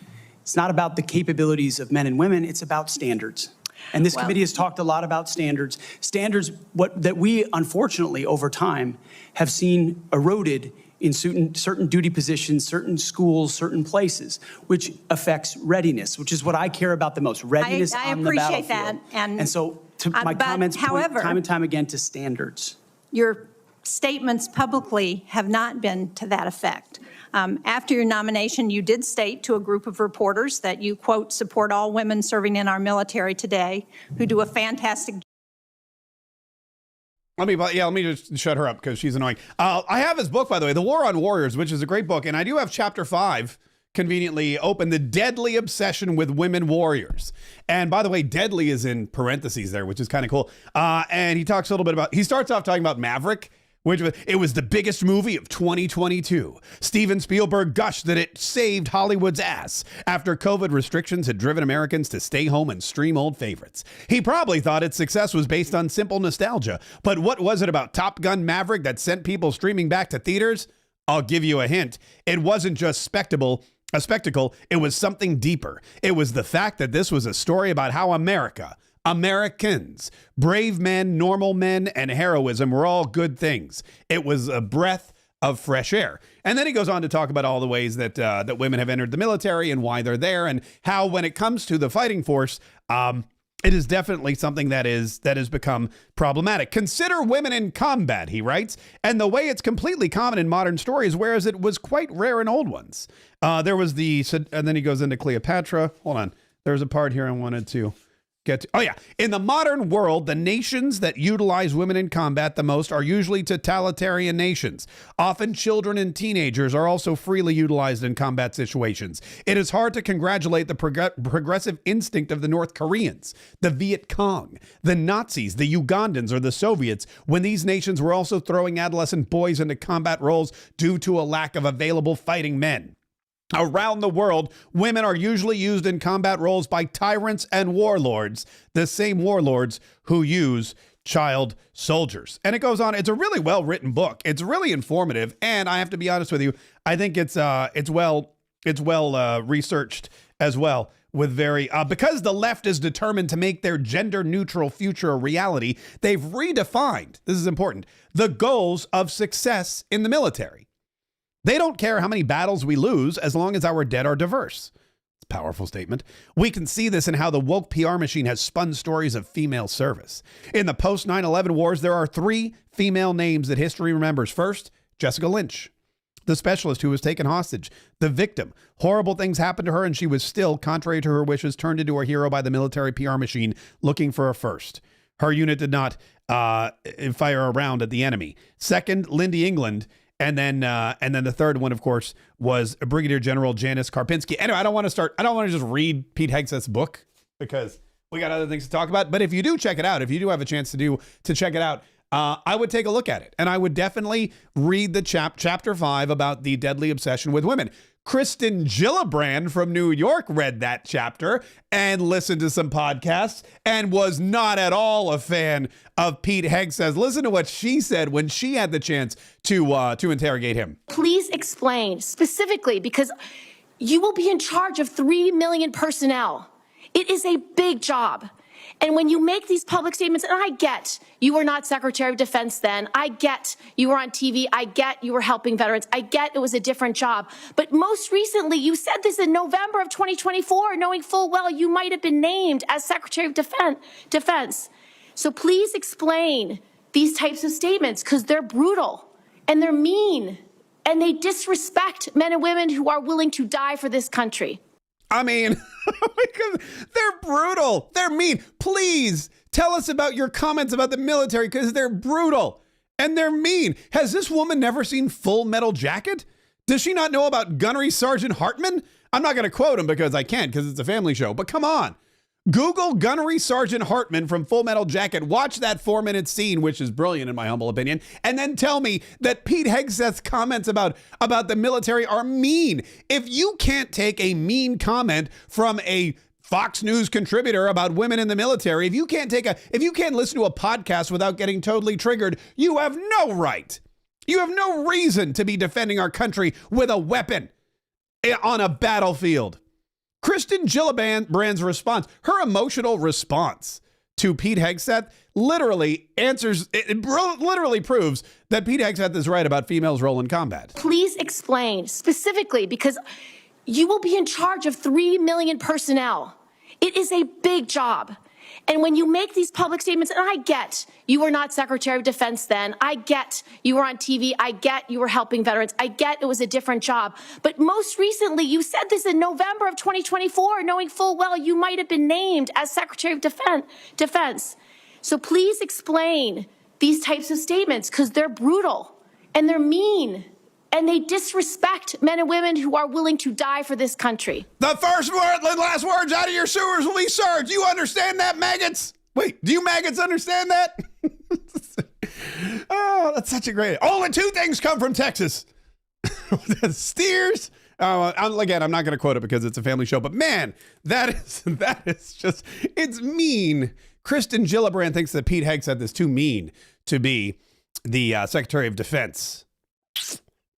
S3: it's not about the capabilities of men and women, it's about standards. And this committee has talked a lot about standards. Standards that we, unfortunately, over time, have seen eroded in certain duty positions, certain schools, certain places, which affects readiness, which is what I care about the most, readiness on the battlefield.
S10: I appreciate that.
S3: And so my comments point time and time again to standards.
S10: Your statements publicly have not been to that effect. After your nomination, you did state to a group of reporters that you, quote, support all women serving in our military today who do a fantastic job.
S1: Let me just shut her up because she's annoying. I have his book, by the way, The War on Warriors, which is a great book. And I do have chapter 5 conveniently open, The Deadly Obsession with Women Warriors. And by the way, deadly is in parentheses there, which is kind of cool. And he talks a little bit about, he starts off talking about Maverick, which was the biggest movie of 2022. Steven Spielberg gushed that it saved Hollywood's ass after COVID restrictions had driven Americans to stay home and stream old favorites. He probably thought its success was based on simple nostalgia. But what was it about Top Gun Maverick that sent people streaming back to theaters? I'll give you a hint. It wasn't just a spectacle. It was something deeper. It was the fact that this was a story about how Americans, brave men, normal men, and heroism were all good things. It was a breath of fresh air. And then he goes on to talk about all the ways that that women have entered the military and why they're there, and how when it comes to the fighting force, it is definitely something that has become problematic. Consider women in combat, he writes, and the way it's completely common in modern stories, whereas it was quite rare in old ones. There was and then he goes into Cleopatra. Hold on. There's a part here I wanted to get to. Oh yeah. In the modern world, the nations that utilize women in combat the most are usually totalitarian nations. Often children and teenagers are also freely utilized in combat situations. It is hard to congratulate the progressive instinct of the North Koreans, the Viet Cong, the Nazis, the Ugandans, or the Soviets when these nations were also throwing adolescent boys into combat roles due to a lack of available fighting men. Around the world, women are usually used in combat roles by tyrants and warlords, the same warlords who use child soldiers. And it goes on. It's a really well-written book. It's really informative. And I have to be honest with you, I think it's well researched as well, with because the left is determined to make their gender-neutral future a reality, they've redefined, this is important, the goals of success in the military. They don't care how many battles we lose as long as our dead are diverse. It's a powerful statement. We can see this in how the woke PR machine has spun stories of female service. In the post-9/11 wars, there are 3 female names that history remembers. First, Jessica Lynch, the specialist who was taken hostage, the victim. Horrible things happened to her, and she was still, contrary to her wishes, turned into a hero by the military PR machine looking for a first. Her unit did not fire a round at the enemy. Second, Lindy England. And then the third one, of course, was Brigadier General Janice Karpinski. Anyway, I don't want to just read Pete Hegseth's book because we got other things to talk about. But if you do check it out, if you do have a chance to check it out, I would take a look at it. And I would definitely read the chapter 5 about the deadly obsession with women. Kristen Gillibrand from New York read that chapter and listened to some podcasts and was not at all a fan of Pete Hegseth. Listen to what she said when she had the chance to interrogate him.
S11: Please explain specifically, because you will be in charge of 3 million personnel. It is a big job. And when you make these public statements, and I get you were not Secretary of Defense then, I get you were on TV, I get you were helping veterans, I get it was a different job. But most recently, you said this in November of 2024, knowing full well you might have been named as Secretary of Defense. So please explain these types of statements, because they're brutal and they're mean and they disrespect men and women who are willing to die for this country.
S1: I mean, because they're brutal. They're mean. Please tell us about your comments about the military, because they're brutal and they're mean. Has this woman never seen Full Metal Jacket? Does she not know about Gunnery Sergeant Hartman? I'm not going to quote him because I can't, because it's a family show, but come on. Google Gunnery Sergeant Hartman from Full Metal Jacket. Watch that 4-minute scene, which is brilliant in my humble opinion, and then tell me that Pete Hegseth's comments about the military are mean. If you can't take a mean comment from a Fox News contributor about women in the military, if you can't listen to a podcast without getting totally triggered, you have no right. You have no reason to be defending our country with a weapon on a battlefield. Kristen Gillibrand's response, her emotional response to Pete Hegseth literally proves that Pete Hegseth is right about females' role in combat.
S11: Please explain specifically, because you will be in charge of 3 million personnel. It is a big job. And when you make these public statements, and I get you were not Secretary of Defense then, I get you were on TV, I get you were helping veterans, I get it was a different job. But most recently, you said this in November of 2024, knowing full well you might have been named as Secretary of Defense. So please explain these types of statements, because they're brutal and they're mean and they disrespect men and women who are willing to die for this country.
S1: The first word and last words out of your sewers will be searched. You understand that, maggots? Wait, do you maggots understand that? Oh, that's such a great... Only 2 things come from Texas. Steers. Again, I'm not going to quote it because it's a family show, but man, that is just... It's mean. Kristen Gillibrand thinks that Pete Hegseth is too mean to be the Secretary of Defense.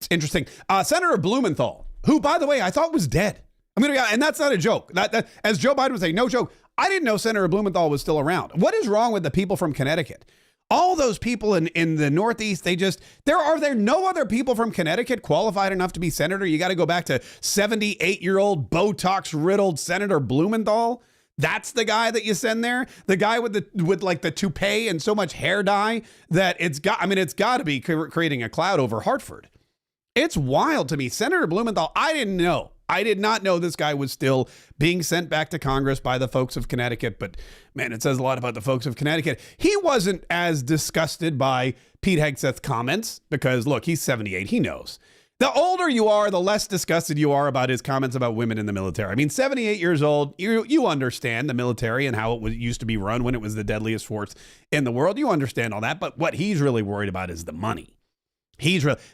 S1: It's interesting. Senator Blumenthal, who, by the way, I thought was dead. And that's not a joke. That, as Joe Biden would say, no joke. I didn't know Senator Blumenthal was still around. What is wrong with the people from Connecticut? All those people in the Northeast, are there no other people from Connecticut qualified enough to be senator? You got to go back to 78-year-old Botox-riddled Senator Blumenthal. That's the guy that you send there? The guy with the toupee and so much hair dye that it's got to be creating a cloud over Hartford. It's wild to me. Senator Blumenthal, I did not know this guy was still being sent back to Congress by the folks of Connecticut. But man, it says a lot about the folks of Connecticut. He wasn't as disgusted by Pete Hegseth's comments because, look, he's 78. He knows. The older you are, the less disgusted you are about his comments about women in the military. I mean, 78 years old, you understand the military and how it used to be run when it was the deadliest force in the world. You understand all that. But what he's really worried about is the money.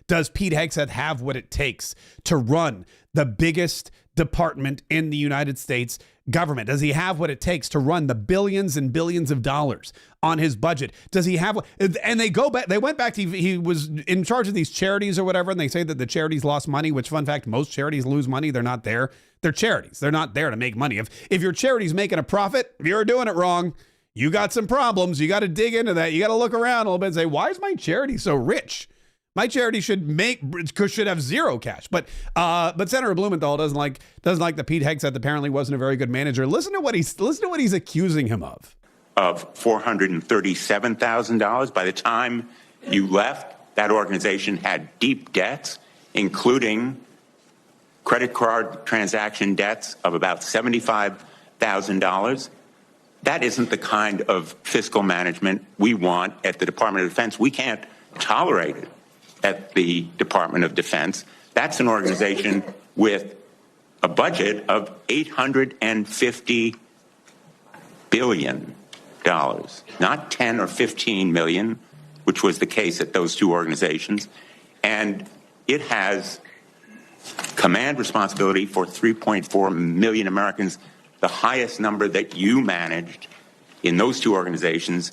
S1: Does Pete Hegseth have what it takes to run the biggest department in the United States government? Does he have what it takes to run the billions and billions of dollars on his budget? Does he have? And they went back to, he was in charge of these charities or whatever, and they say that the charities lost money, which, fun fact, most charities lose money. They're not there. They're charities. They're not there to make money. If your charity's making a profit, you're doing it wrong. You got some problems. You got to dig into that. You got to look around a little bit and say, why is my charity so rich? My charity should have zero cash. But Senator Blumenthal doesn't like that Pete Hegseth apparently wasn't a very good manager. Listen to what he's accusing him of.
S12: Of $437,000. By the time you left, that organization had deep debts, including credit card transaction debts of about $75,000. That isn't the kind of fiscal management we want at the Department of Defense. We can't tolerate it at the Department of Defense. That's an organization with a budget of $850 billion, not 10 or 15 million, which was the case at those two organizations. And it has command responsibility for 3.4 million Americans, the highest number that you managed in those two organizations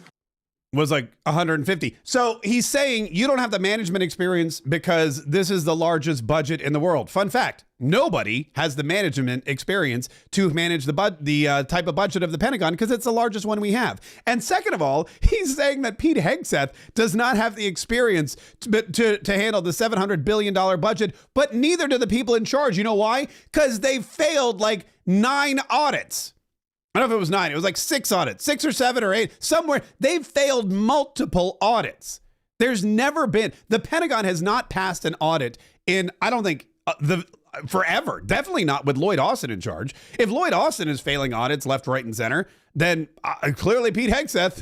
S1: was like 150. So he's saying you don't have the management experience because this is the largest budget in the world. Fun fact, nobody has the management experience to manage the type of budget of the Pentagon because it's the largest one we have. And second of all, he's saying that Pete Hegseth does not have the experience to handle the $700 billion budget, but neither do the people in charge. You know why? Because they failed like 9 audits. I don't know if it was 9. It was like 6 audits, 6 or 7 or 8, somewhere. They've failed multiple audits. There's never been, the Pentagon has not passed an audit in, I don't think, forever. Definitely not with Lloyd Austin in charge. If Lloyd Austin is failing audits left, right, and center, then clearly Pete Hegseth,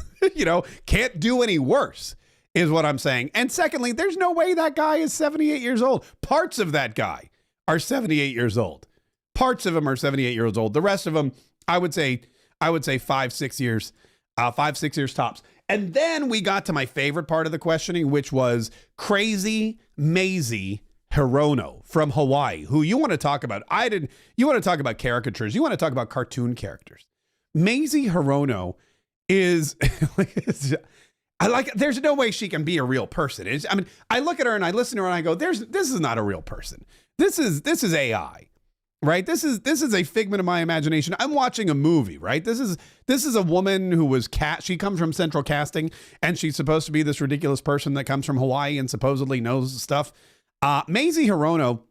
S1: can't do any worse, is what I'm saying. And secondly, there's no way that guy is 78 years old. Parts of that guy are 78 years old. Parts of him are 78 years old. The rest of them, I would say 5-6 years, 5-6 years tops. And then we got to my favorite part of the questioning, which was crazy Mazie Hirono from Hawaii, who you want to talk about. You want to talk about caricatures. You want to talk about cartoon characters. Mazie Hirono is, there's no way she can be a real person. I look at her and I listen to her and I go, this is not a real person. This is AI. Right. This is a figment of my imagination. I'm watching a movie. Right. This is a woman who was she comes from Central Casting and she's supposed to be this ridiculous person that comes from Hawaii and supposedly knows stuff. Mazie Hirono,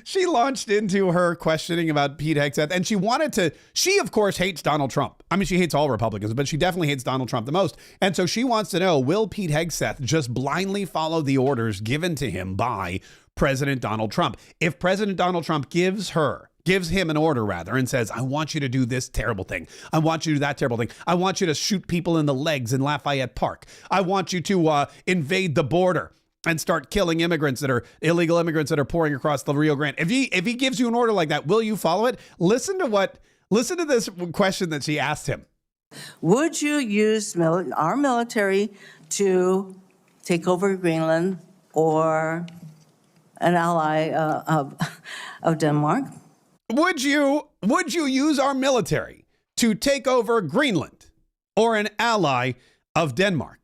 S1: she launched into her questioning about Pete Hegseth and she of course hates Donald Trump. I mean, she hates all Republicans, but she definitely hates Donald Trump the most. And so she wants to know, will Pete Hegseth just blindly follow the orders given to him by President Donald Trump? If President Donald Trump gives him an order rather and says, I want you to do this terrible thing. I want you to do that terrible thing. I want you to shoot people in the legs in Lafayette Park. I want you to invade the border and start killing illegal immigrants that are pouring across the Rio Grande. If he gives you an order like that, will you follow it? Listen to this question that she asked him.
S13: Would you use our military to take over Greenland or an ally of Denmark?
S1: Would you use our military to take over Greenland or an ally of Denmark?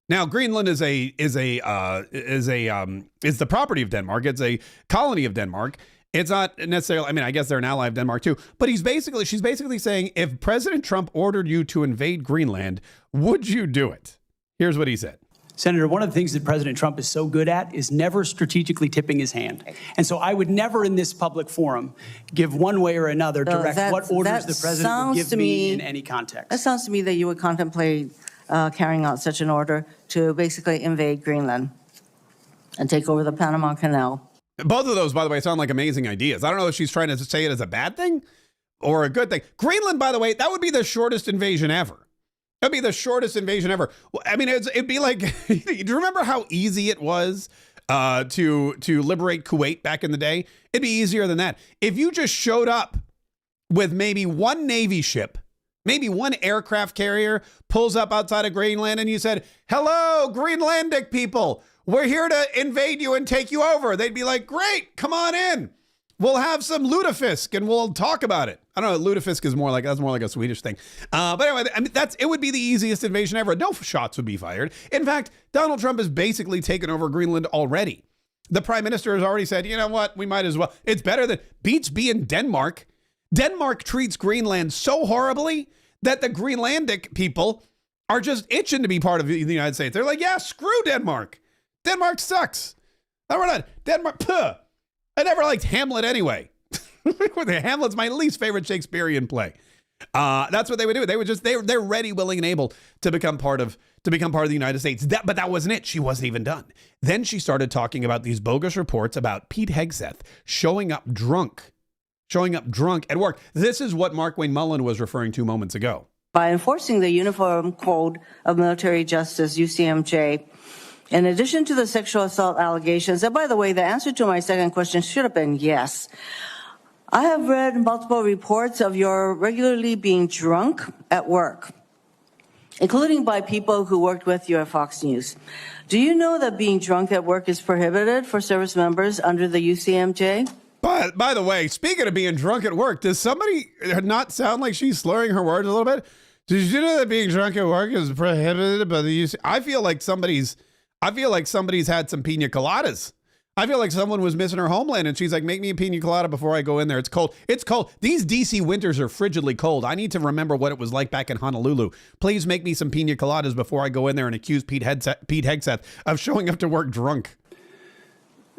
S1: Now, Greenland is the property of Denmark. It's a colony of Denmark. It's not necessarily, I mean, I guess they're an ally of Denmark too, but she's basically saying, if President Trump ordered you to invade Greenland, would you do it? Here's what he said.
S3: Senator, one of the things that President Trump is so good at is never strategically tipping his hand. And so I would never in this public forum give one way or another direct what orders the president would give me in any context.
S13: That sounds to me that you would contemplate carrying out such an order to basically invade Greenland and take over the Panama Canal.
S1: Both of those, by the way, sound like amazing ideas. I don't know if she's trying to say it as a bad thing or a good thing. Greenland, by the way, that would be the shortest invasion ever. That'd be the shortest invasion ever. I mean, it'd be like, do you remember how easy it was to liberate Kuwait back in the day? It'd be easier than that. If you just showed up with maybe one Navy ship Maybe one aircraft carrier pulls up outside of Greenland and you said, hello, Greenlandic people. We're here to invade you and take you over. They'd be like, great, come on in. We'll have some lutefisk and we'll talk about it. I don't know, lutefisk is more like a Swedish thing. But anyway, I mean, it would be the easiest invasion ever. No shots would be fired. In fact, Donald Trump has basically taken over Greenland already. The prime minister has already said, you know what, we might as well. It's better than beats being Denmark. Denmark treats Greenland so horribly that the Greenlandic people are just itching to be part of the United States. They're like, yeah, screw Denmark. Denmark sucks. No, we're not. Denmark, puh. I never liked Hamlet anyway. Hamlet's my least favorite Shakespearean play. That's what they would do. They would just, they're ready, willing, and able to become part of the United States. But that wasn't it. She wasn't even done. Then she started talking about these bogus reports about Pete Hegseth showing up drunk at work. This is what Mark Wayne Mullen was referring to moments ago.
S13: By enforcing the Uniform Code of Military Justice, UCMJ, in addition to the sexual assault allegations, and by the way, the answer to my second question should have been yes. I have read multiple reports of your regularly being drunk at work, including by people who worked with you at Fox News. Do you know that being drunk at work is prohibited for service members under the UCMJ?
S1: By the way, speaking of being drunk at work, does somebody not sound like she's slurring her words a little bit? Did you know that being drunk at work is prohibited by the UCMJ? I feel like somebody's had some pina coladas. I feel like someone was missing her homeland and she's like, make me a pina colada before I go in there. It's cold. It's cold. These DC winters are frigidly cold. I need to remember what it was like back in Honolulu. Please make me some pina coladas before I go in there and accuse Pete Hegseth of showing up to work drunk.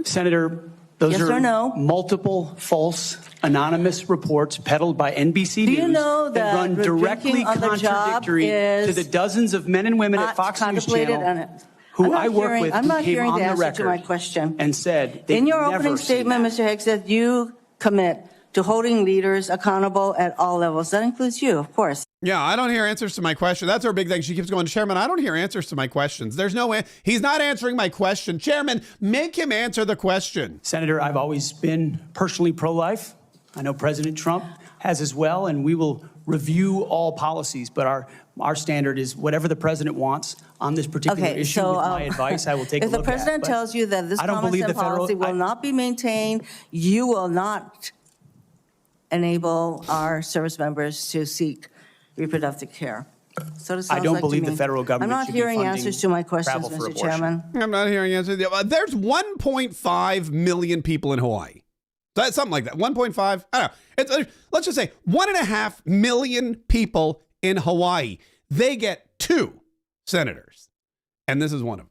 S3: Senator, those
S13: yes
S3: are
S13: or no?
S3: Multiple false anonymous reports peddled by NBC News
S13: know that
S3: run directly contradictory to the dozens of men and women at Fox News Channel who I work with
S13: I'm not
S3: who came
S13: hearing
S3: on
S13: the
S3: the
S13: answer to my
S3: record
S13: question.
S3: and said they
S13: in your
S3: never
S13: opening statement, Mr. Hegseth, you commit to holding leaders accountable at all levels. That includes you, of course.
S1: Yeah, I don't hear answers to my question. That's her big thing. She keeps going, Chairman, I don't hear answers to my questions. There's no way. He's not answering my question. Chairman, make him answer the question.
S3: Senator, I've always been personally pro-life. I know President Trump has as well, and we will review all policies, but our standard is whatever the president wants on this particular issue. With my advice, I will take a look at.
S13: If the president tells you that this common sense policy will not be maintained, you will not enable our service members to seek reproductive care. So
S3: I don't believe the federal government
S13: I'm not hearing answers to my questions, Mr. Chairman.
S1: I'm not hearing answers. There's 1.5 million people in Hawaii. That's something like that. 1.5. I don't know. Let's just say 1.5 million people in Hawaii. They get 2 senators. And this is one of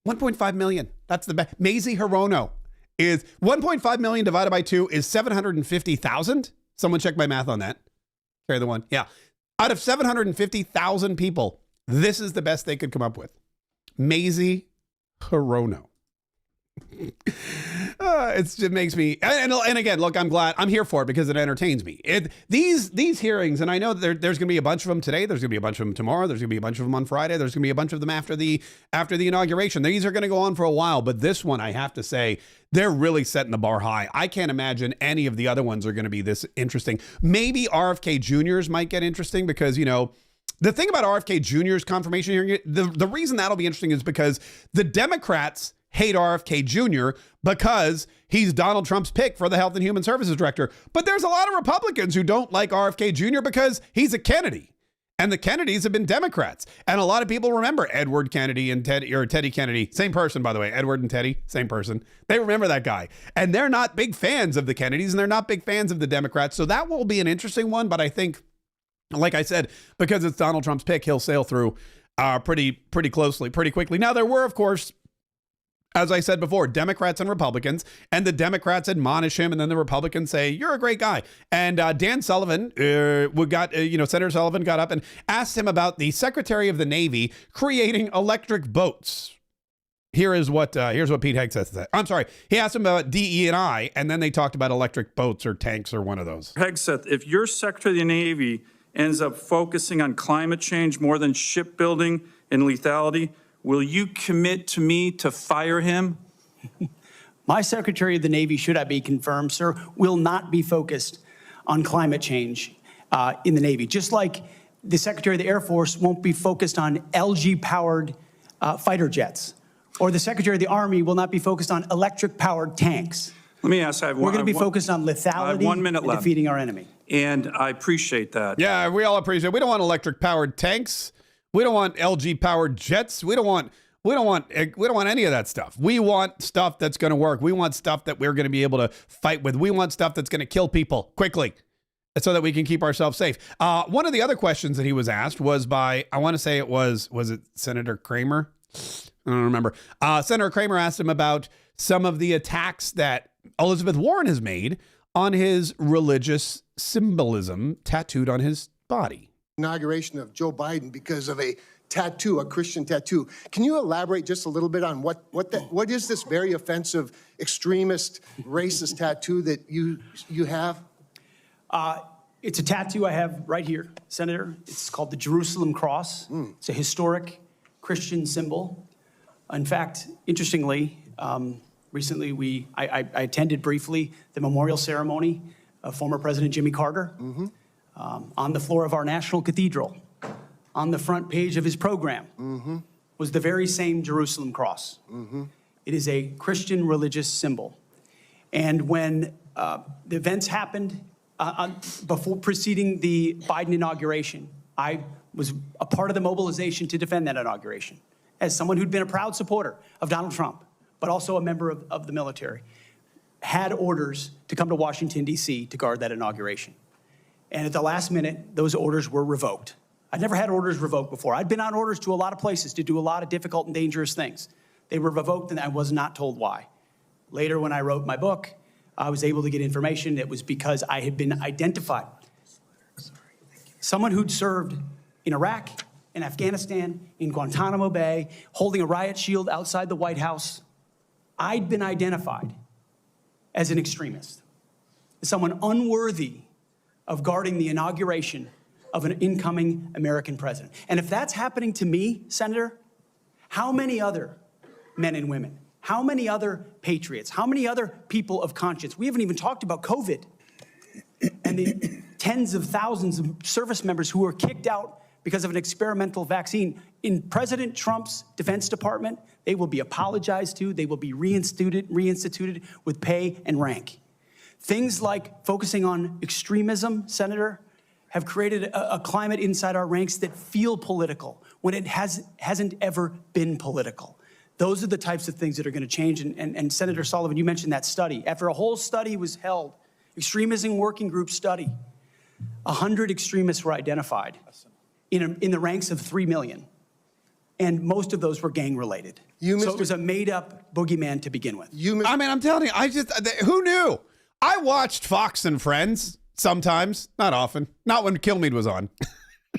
S1: them. 1.5 million. That's the best. Mazie Hirono is 1.5 million divided by 2 is 750,000. Someone check my math on that. Carry the one. Yeah. Out of 750,000 people, this is the best they could come up with. Mazie Hirono. It makes me, and again, look, I'm glad I'm here for it because it entertains me. These hearings, and I know that there's going to be a bunch of them today. There's going to be a bunch of them tomorrow. There's going to be a bunch of them on Friday. There's going to be a bunch of them after the inauguration. These are going to go on for a while, but this one, I have to say, they're really setting the bar high. I can't imagine any of the other ones are going to be this interesting. Maybe RFK Jr.'s might get interesting because, you know, the thing about RFK Jr.'s confirmation hearing, the reason that'll be interesting is because the Democrats hate RFK Jr. because he's Donald Trump's pick for the Health and Human Services Director. But there's a lot of Republicans who don't like RFK Jr. because he's a Kennedy. And the Kennedys have been Democrats. And a lot of people remember Edward Kennedy and Teddy Kennedy. Same person, by the way. Edward and Teddy, same person. They remember that guy. And they're not big fans of the Kennedys and they're not big fans of the Democrats. So that will be an interesting one. But I think, like I said, because it's Donald Trump's pick, he'll sail through pretty closely, pretty quickly. Now, there were, of course, as I said before, Democrats and Republicans, and the Democrats admonish him, and then the Republicans say, you're a great guy. And Dan Sullivan, Senator Sullivan got up and asked him about the Secretary of the Navy creating electric boats. Here's what Pete Hegseth said. I'm sorry. He asked him about DE&I, and then they talked about electric boats or tanks or one of those.
S14: Hegseth, if your Secretary of the Navy ends up focusing on climate change more than shipbuilding and lethality, will you commit to me to fire him?
S3: My Secretary of the Navy, should I be confirmed, sir, will not be focused on climate change. in the Navy. Just like the Secretary of the Air Force won't be focused on LG-powered fighter jets, or the Secretary of the Army will not be focused on electric-powered tanks.
S14: Let me ask,
S3: We're going to be focused on lethality and defeating our enemy.
S14: And I appreciate that.
S1: Yeah, we all appreciate it. We don't want electric-powered tanks. We don't want LG-powered jets. We don't want any of that stuff. We want stuff that's going to work. We want stuff that we're going to be able to fight with. We want stuff that's going to kill people quickly so that we can keep ourselves safe. One of the other questions that he was asked was by, I want to say it was it Senator Kramer? I don't remember. Senator Kramer asked him about some of the attacks that Elizabeth Warren has made on his religious symbolism tattooed on his body.
S15: Inauguration of Joe Biden because of a tattoo, a Christian tattoo. Can you elaborate just a little bit on what is this very offensive, extremist, racist tattoo that you have?
S3: It's a tattoo I have right here, Senator. It's called the Jerusalem Cross. It's a historic Christian symbol. In fact, interestingly, recently I attended briefly the memorial ceremony of former President Jimmy Carter on the floor of our National Cathedral. On the front page of his program was the very same Jerusalem Cross. It is a Christian religious symbol. And when the events happened before preceding the Biden inauguration, I was a part of the mobilization to defend that inauguration as someone who'd been a proud supporter of Donald Trump, but also a member of the military, had orders to come to Washington, D.C. to guard that inauguration. And at the last minute, those orders were revoked. I'd never had orders revoked before. I'd been on orders to a lot of places to do a lot of difficult and dangerous things. They were revoked, and I was not told why. Later, when I wrote my book, I was able to get information. It was because I had been identified. Someone who'd served in Iraq, in Afghanistan, in Guantanamo Bay, holding a riot shield outside the White House. I'd been identified as an extremist, as someone unworthy of guarding the inauguration of an incoming American president. And if that's happening to me, Senator, how many other men and women, how many other patriots, how many other people of conscience? We haven't even talked about COVID and the tens of thousands of service members who were kicked out because of an experimental vaccine. In President Trump's Defense Department, they will be apologized to, they will be reinstituted with pay and rank. Things like focusing on extremism, Senator, have created a climate inside our ranks that feel political when it hasn't ever been political. Those are the types of things that are going to change. And Senator Sullivan, you mentioned that study. After a whole study was held, extremism working group study, 100 extremists were identified in the ranks of 3 million. And most of those were gang-related. So it was a made-up boogeyman to begin with.
S1: I mean, I'm telling you, who knew? I watched Fox and Friends sometimes, not often, not when Kilmeade was on.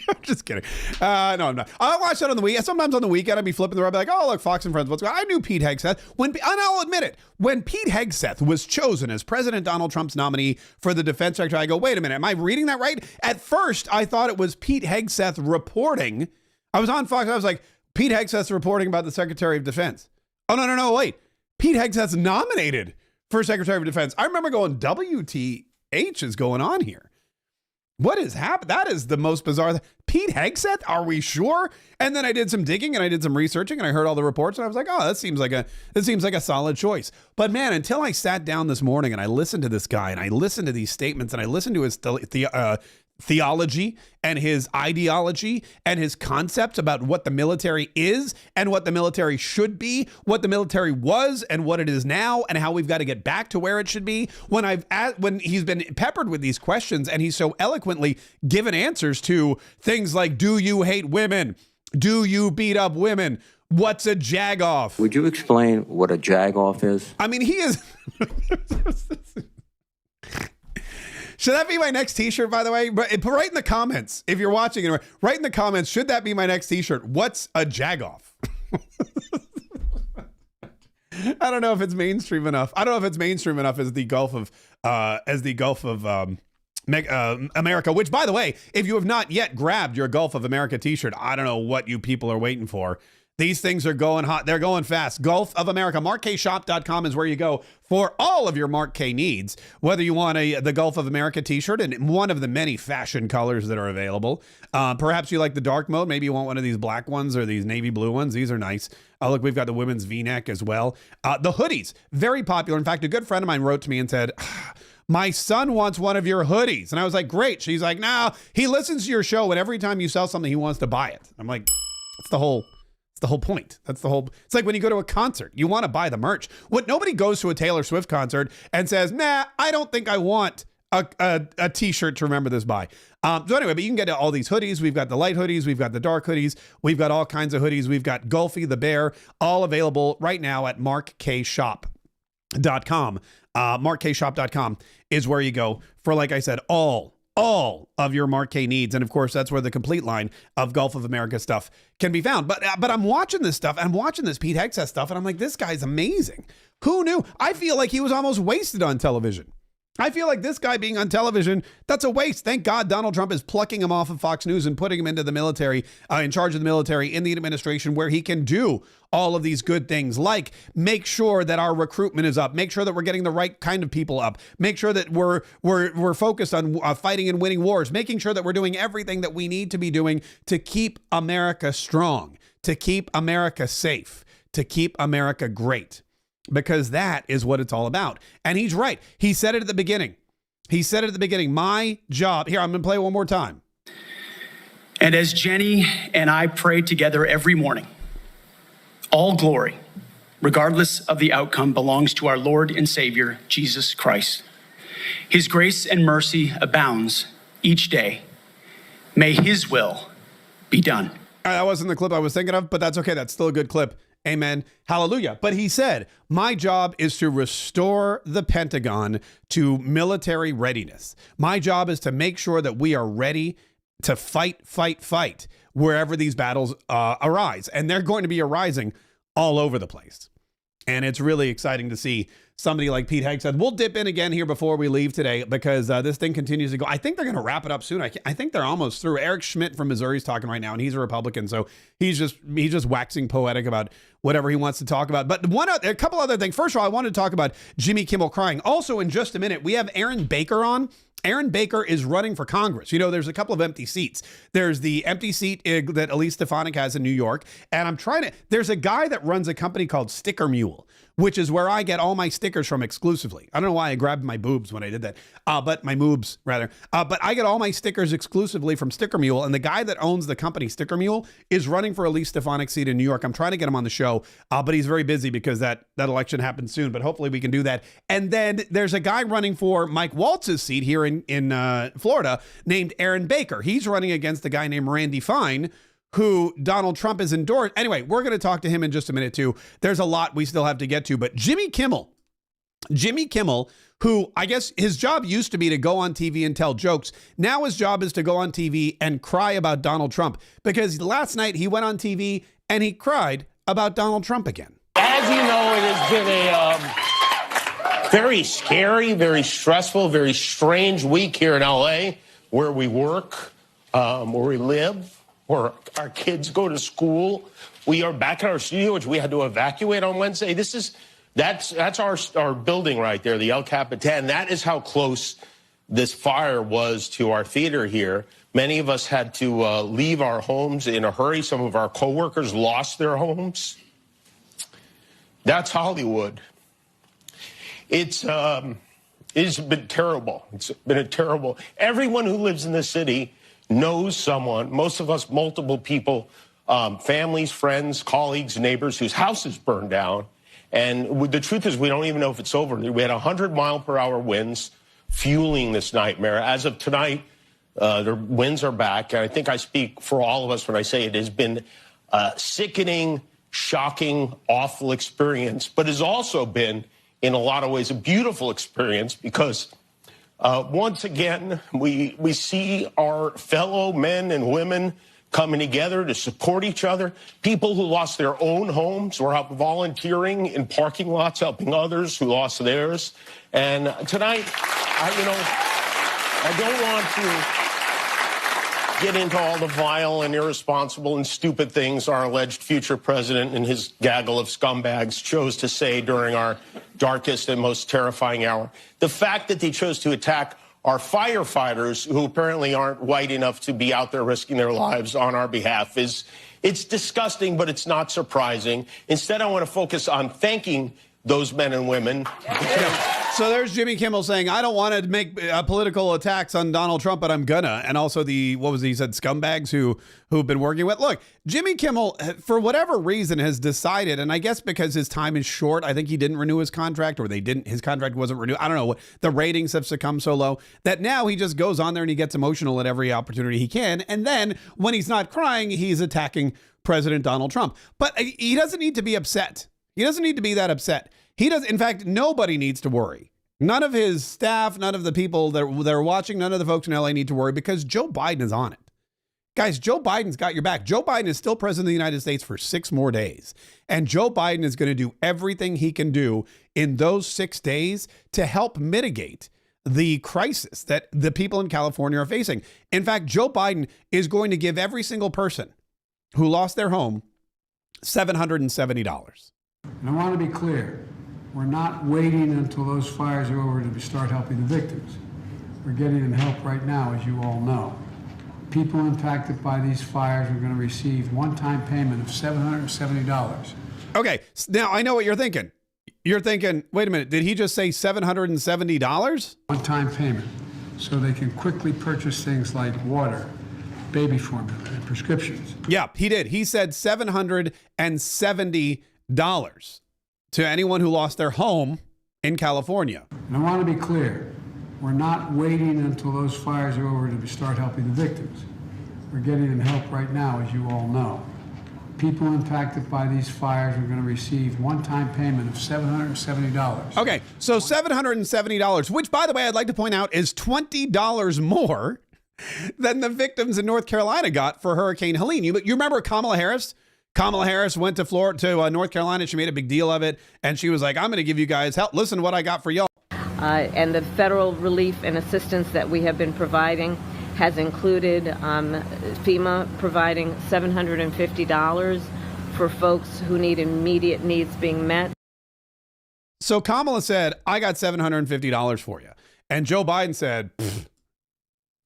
S1: I'm just kidding. No, I'm not. I watch that on the weekend. Sometimes on the weekend, I'd be flipping the road, like, oh, look, Fox and Friends, what's going on? I knew Pete Hegseth. And I'll admit it, when Pete Hegseth was chosen as President Donald Trump's nominee for the defense secretary, I go, wait a minute, am I reading that right? At first, I thought it was Pete Hegseth reporting. I was on Fox, I was like, Pete Hegseth's reporting about the Secretary of Defense. Oh, no, wait. Pete Hegseth's nominated for Secretary of Defense. I remember going, WTH is going on here. What is happening? That is the most bizarre. Pete Hegseth? Are we sure? And then I did some digging and I did some researching and I heard all the reports and I was like, oh, that seems like a solid choice. But man, until I sat down this morning and I listened to this guy and I listened to these statements and I listened to his theology and his ideology and his concepts about what the military is and what the military should be, what the military was and what it is now, and how we've got to get back to where it should be. When he's been peppered with these questions and he's so eloquently given answers to things like, do you hate women? Do you beat up women? What's a jagoff?
S7: Would you explain what a jagoff is?
S1: I mean, he is... Should that be my next t-shirt, by the way? But write in the comments, if you're watching it, write in the comments, should that be my next t-shirt? What's a jagoff? I don't know if it's mainstream enough. I don't know if it's mainstream enough as the Gulf of America, which, by the way, if you have not yet grabbed your Gulf of America t-shirt, I don't know what you people are waiting for. These things are going hot. They're going fast. Gulf of America. MarkKShop.com is where you go for all of your Mark K needs. Whether you want the Gulf of America t-shirt in one of the many fashion colors that are available. Perhaps you like the dark mode. Maybe you want one of these black ones or these navy blue ones. These are nice. Look, we've got the women's V-neck as well. The hoodies, very popular. In fact, a good friend of mine wrote to me and said, my son wants one of your hoodies. And I was like, great. She's like, no, he listens to your show and every time you sell something, he wants to buy it. I'm like, that's the whole point. That's the whole, it's like when you go to a concert, you want to buy the merch. Nobody goes to a Taylor Swift concert and says, nah, I don't think I want a t-shirt to remember this by. So anyway, but you can get all these hoodies. We've got the light hoodies. We've got the dark hoodies. We've got all kinds of hoodies. We've got Gulfy the Bear, all available right now at MarkKShop.com. MarkKShop.com is where you go for, like I said, all of your Mark K needs. And of course, that's where the complete line of Gulf of America stuff can be found. But I'm watching this stuff. I'm watching this Pete Hegseth stuff. And I'm like, this guy's amazing. Who knew? I feel like he was almost wasted on television. I feel like this guy being on television, that's a waste. Thank God Donald Trump is plucking him off of Fox News and putting him into the military, in charge of the military in the administration where he can do all of these good things, like make sure that our recruitment is up, make sure that we're getting the right kind of people up, make sure that we're focused on fighting and winning wars, making sure that we're doing everything that we need to be doing to keep America strong, to keep America safe, to keep America great. Because that is what it's all about. And he's right. He said it at the beginning. My job. Here, I'm going to play it one more time.
S3: And as Jenny and I pray together every morning, all glory, regardless of the outcome, belongs to our Lord and Savior, Jesus Christ. His grace and mercy abounds each day. May his will be done.
S1: That wasn't the clip I was thinking of, but that's okay. That's still a good clip. Amen. Hallelujah. But he said, my job is to restore the Pentagon to military readiness. My job is to make sure that we are ready to fight wherever these battles arise. And they're going to be arising all over the place. And it's really exciting to see somebody like Pete Hegseth. We'll dip in again here before we leave today because this thing continues to go. I think they're going to wrap it up soon. I think they're almost through. Eric Schmidt from Missouri is talking right now, and he's a Republican, so he's just waxing poetic about whatever he wants to talk about. But a couple other things. First of all, I wanted to talk about Jimmy Kimmel crying. Also, in just a minute, we have Aaron Baker on. Aaron Baker is running for Congress. You know, there's a couple of empty seats. There's the empty seat that Elise Stefanik has in New York. And there's a guy that runs a company called Sticker Mule, which is where I get all my stickers from exclusively. I don't know why I grabbed my boobs when I did that, but my moobs rather. But I get all my stickers exclusively from Sticker Mule. And the guy that owns the company Sticker Mule is running for Elise Stefanik's seat in New York. I'm trying to get him on the show, but he's very busy because that election happens soon. But hopefully we can do that. And then there's a guy running for Mike Waltz's seat here in Florida named Aaron Baker. He's running against a guy named Randy Fine, who Donald Trump has endorsed. Anyway, we're going to talk to him in just a minute too. There's a lot we still have to get to, but Jimmy Kimmel, who I guess his job used to be to go on TV and tell jokes. Now his job is to go on TV and cry about Donald Trump because last night he went on TV and he cried about Donald Trump again.
S16: As you know, it has been a very scary, very stressful, very strange week here in L.A. where we work, where we live, where our kids go to school. We are back in our studio, which we had to evacuate on Wednesday. That's our building right there, the El Capitan. That is how close this fire was to our theater here. Many of us had to leave our homes in a hurry. Some of our coworkers lost their homes. That's Hollywood. It's been terrible. It's been terrible. Everyone who lives in this city knows someone, most of us, multiple people, families, friends, colleagues, neighbors whose houses burned down. And the truth is we don't even know if it's over. We had 100-mile-per-hour winds fueling this nightmare. As of tonight, the winds are back. And I think I speak for all of us when I say it has been a sickening, shocking, awful experience, but has also been, in a lot of ways, a beautiful experience because once again, we see our fellow men and women coming together to support each other. People who lost their own homes were out volunteering in parking lots, helping others who lost theirs. And tonight, I don't want to get into all the vile and irresponsible and stupid things our alleged future president and his gaggle of scumbags chose to say during our darkest and most terrifying hour. The fact that they chose to attack our firefighters, who apparently aren't white enough to be out there risking their lives on our behalf, it's disgusting, but it's not surprising. Instead, I want to focus on thanking those men and women.
S1: So there's Jimmy Kimmel saying, I don't want to make political attacks on Donald Trump, but I'm gonna. And also he said, scumbags who've been working with. Look, Jimmy Kimmel, for whatever reason, has decided, and I guess because his time is short, I think he didn't renew his contract, or his contract wasn't renewed. I don't know. The ratings have succumbed so low that now he just goes on there and he gets emotional at every opportunity he can. And then when he's not crying, he's attacking President Donald Trump. But he doesn't need to be upset. He doesn't need to be that upset. He does. In fact, nobody needs to worry. None of his staff, none of the people that are watching, none of the folks in LA need to worry because Joe Biden is on it. Guys, Joe Biden's got your back. Joe Biden is still president of the United States for 6 more days. And Joe Biden is going to do everything he can do in those 6 days to help mitigate the crisis that the people in California are facing. In fact, Joe Biden is going to give every single person who lost their home $770.
S17: And I want to be clear. We're not waiting until those fires are over to start helping the victims. We're getting them help right now, as you all know. People impacted by these fires are going to receive one-time payment of $770.
S1: Okay, now I know what you're thinking. You're thinking, wait a minute, did he just say $770?
S17: One-time payment, so they can quickly purchase things like water, baby formula, and prescriptions.
S1: Yeah, he did. He said $770 to anyone who lost their home in California.
S17: And I want to be clear. We're not waiting until those fires are over to start helping the victims. We're getting them help right now, as you all know. People impacted by these fires are going to receive one-time payment of $770.
S1: Okay, so $770, which, by the way, I'd like to point out is $20 more than the victims in North Carolina got for Hurricane Helene. You remember Kamala Harris? Kamala Harris went to North Carolina. She made a big deal of it. And she was like, I'm going to give you guys help. Listen to what I got for y'all.
S18: And the federal relief and assistance that we have been providing has included FEMA providing $750 for folks who need immediate needs being met.
S1: So Kamala said, I got $750 for you. And Joe Biden said,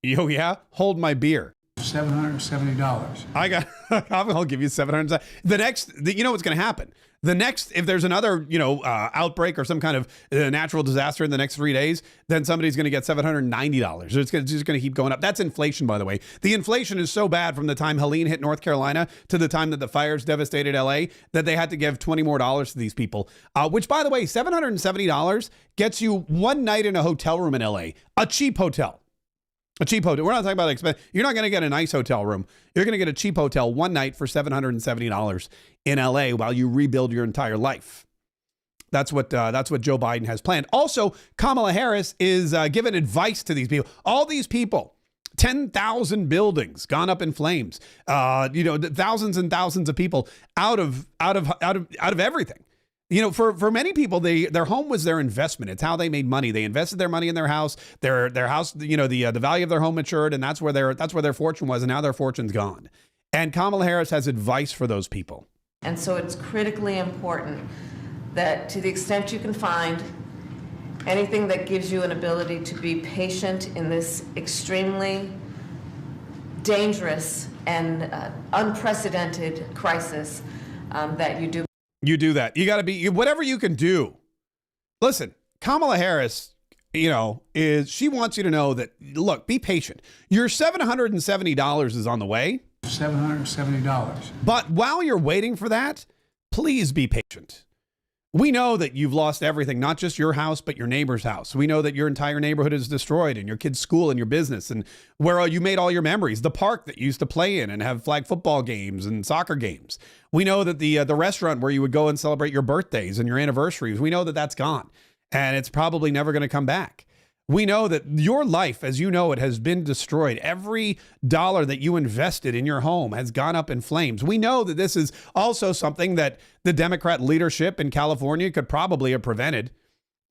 S1: yo, yeah, hold my beer.
S17: $770.
S1: I'll give you $700. You know what's going to happen? If there's another, outbreak or some kind of natural disaster in the next 3 days, then somebody's going to get $790. It's just going to keep going up. That's inflation, by the way. The inflation is so bad from the time Helene hit North Carolina to the time that the fires devastated LA that they had to give $20 more to these people. Which, by the way, $770 gets you one night in a hotel room in LA, a cheap hotel. A cheap hotel. We're not talking about expensive. You're not going to get a nice hotel room. You're going to get a cheap hotel one night for $770 in LA while you rebuild your entire life. That's what Joe Biden has planned. Also, Kamala Harris is giving advice to these people. All these people, 10,000 buildings gone up in flames. Thousands and thousands of people out of everything. For many people, their home was their investment. It's how they made money. They invested their money in their house. Their house, the value of their home matured, and that's where their fortune was. And now their fortune's gone. And Kamala Harris has advice for those people.
S18: And so it's critically important that, to the extent you can find anything that gives you an ability to be patient in this extremely dangerous and unprecedented crisis, that you do.
S1: You do that. You got to be whatever you can do. Listen, Kamala Harris, she wants you to know that, look, be patient. Your $770 is on the way.
S17: $770.
S1: But while you're waiting for that, please be patient. We know that you've lost everything, not just your house, but your neighbor's house. We know that your entire neighborhood is destroyed and your kid's school and your business and where you made all your memories, the park that you used to play in and have flag football games and soccer games. We know that the restaurant where you would go and celebrate your birthdays and your anniversaries, we know that that's gone and it's probably never going to come back. We know that your life, as you know it, has been destroyed. Every dollar that you invested in your home has gone up in flames. We know that this is also something that the Democrat leadership in California could probably have prevented.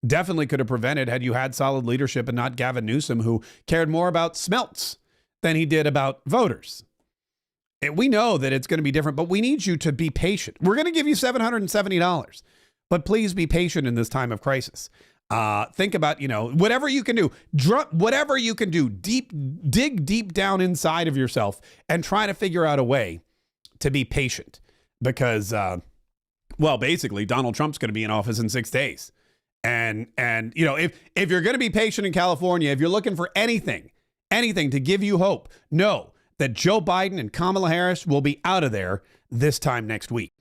S1: Definitely could have prevented had you had solid leadership and not Gavin Newsom, who cared more about smelts than he did about voters. And we know that it's going to be different, but we need you to be patient. We're going to give you $770, but please be patient in this time of crisis. Think about, whatever you can do, whatever you can do, dig deep down inside of yourself and try to figure out a way to be patient because, basically Donald Trump's going to be in office in 6 days. And if you're going to be patient in California, if you're looking for anything to give you hope, know that Joe Biden and Kamala Harris will be out of there this time next week.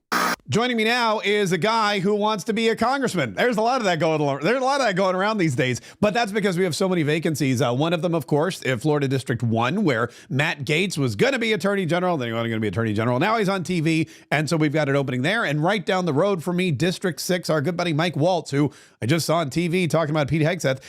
S1: Joining me now is a guy who wants to be a congressman. There's a lot of that going on. There's a lot of that going around these days, but that's because we have so many vacancies. One of them, of course, Florida District 1, where Matt Gaetz was going to be Attorney General. Then he wasn't going to be Attorney General. Now he's on TV, and so we've got an opening there. And right down the road from me, District 6, our good buddy Mike Waltz, who I just saw on TV talking about Pete Hegseth,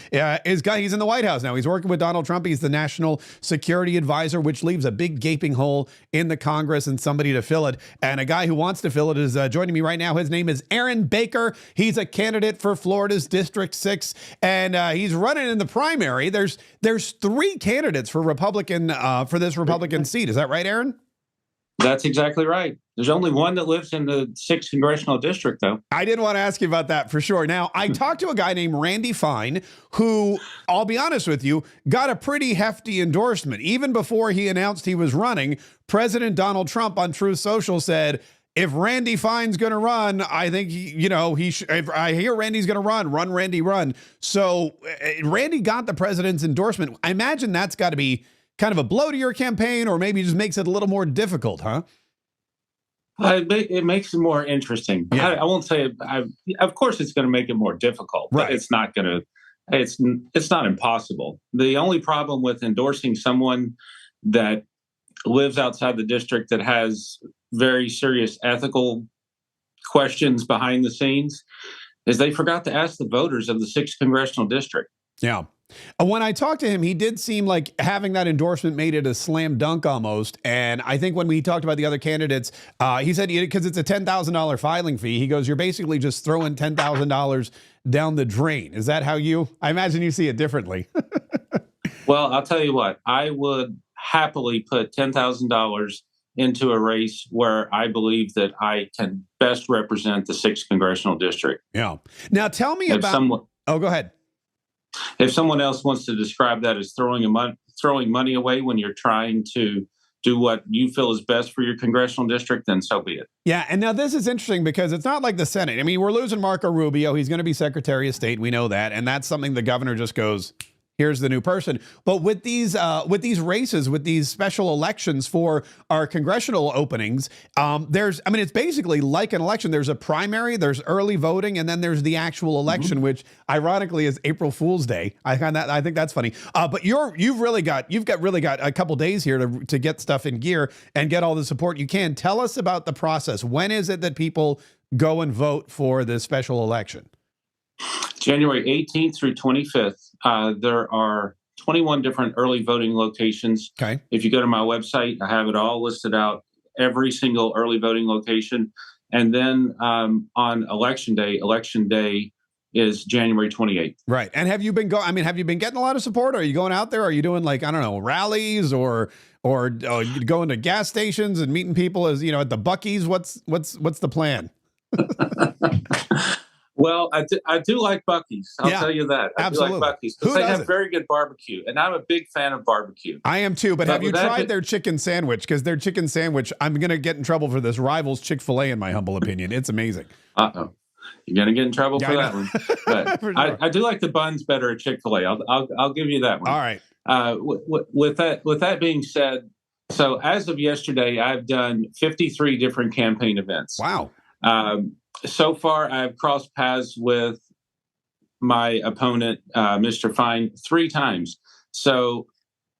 S1: he's in the White House now. He's working with Donald Trump. He's the National Security Advisor, which leaves a big gaping hole in the Congress and somebody to fill it. And a guy who wants to fill it is joining me right now. His name is Aaron Baker. He's a candidate for Florida's District 6, and he's running in the primary. There's 3 candidates for this Republican seat. Is that right, Aaron?
S19: That's exactly right. There's only one that lives in the 6th congressional district, though.
S1: I did want to ask you about that for sure. Now, I talked to a guy named Randy Fine, who, I'll be honest with you, got a pretty hefty endorsement. Even before he announced he was running, President Donald Trump on Truth Social said, if Randy Fine's going to run, I think, if I hear Randy's going to run, Randy, run. So Randy got the president's endorsement. I imagine that's got to be kind of a blow to your campaign, or maybe just makes it a little more difficult, huh?
S19: It makes it more interesting.
S1: Yeah.
S19: I won't say, of course it's going to make it more difficult, but it's not going to, it's not impossible. The only problem with endorsing someone that lives outside the district that has very serious ethical questions behind the scenes is they forgot to ask the voters of the 6th congressional district.
S1: Yeah. When I talked to him, he did seem like having that endorsement made it a slam dunk almost. And I think when we talked about the other candidates, he said, because it's a $10,000 filing fee, he goes, you're basically just throwing $10,000 down the drain. Is that how I imagine you see it differently?
S19: Well, I'll tell you what, I would happily put $10,000 into a race where I believe that I can best represent the 6th congressional district.
S1: Yeah. Now tell me about. Oh, go ahead.
S19: If someone else wants to describe that as throwing money away when you're trying to do what you feel is best for your congressional district, then so be it.
S1: Yeah, and now this is interesting because it's not like the Senate. I mean, we're losing Marco Rubio. He's going to be Secretary of State. We know that, and that's something the governor just goes, here's the new person. But with these races, with these special elections for our congressional openings, it's basically like an election. There's a primary, there's early voting, and then there's the actual election, which ironically is April Fool's Day. I think that's funny. But you've really got a couple days here to get stuff in gear and get all the support you can. Tell us about the process. When is it that people go and vote for this special election?
S19: January 18th through 25th. There are 21 different early voting locations.
S1: Okay.
S19: If you go to my website, I have it all listed out, every single early voting location. And then on election day is January 28th.
S1: Right. And have you been getting a lot of support? Are you going out there? Are you doing rallies or going to gas stations and meeting people as, at the Buc-ee's? What's the plan?
S19: Well, I do like Buc-ee's. I'll tell you that. I do like Buc-ee's because they have very good barbecue, and I'm a big fan of barbecue.
S1: I am too, but have you tried their chicken sandwich? Because their chicken sandwich, I'm going to get in trouble for this, rivals Chick-fil-A in my humble opinion. It's amazing.
S19: Uh-oh. You're going to get in trouble for that one. But sure. I do like the buns better at Chick-fil-A. I'll give you that one.
S1: All right.
S19: With that being said, so as of yesterday, I've done 53 different campaign events.
S1: Wow.
S19: So far, I've crossed paths with my opponent, Mr. Fine, 3 times. So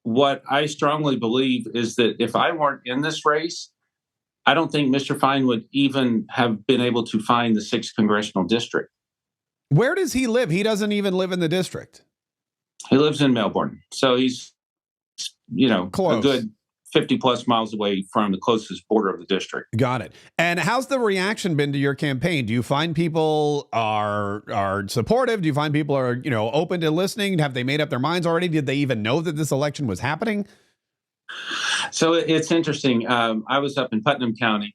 S19: what I strongly believe is that if I weren't in this race, I don't think Mr. Fine would even have been able to find the 6th congressional district.
S1: Where does he live? He doesn't even live in the district.
S19: He lives in Melbourne. So he's,
S1: close.
S19: A good 50 plus miles away from the closest border of the district.
S1: Got it. And how's the reaction been to your campaign? Do you find people are supportive? Do you find people are, open to listening? Have they made up their minds already? Did they even know that this election was happening?
S19: So it's interesting. I was up in Putnam County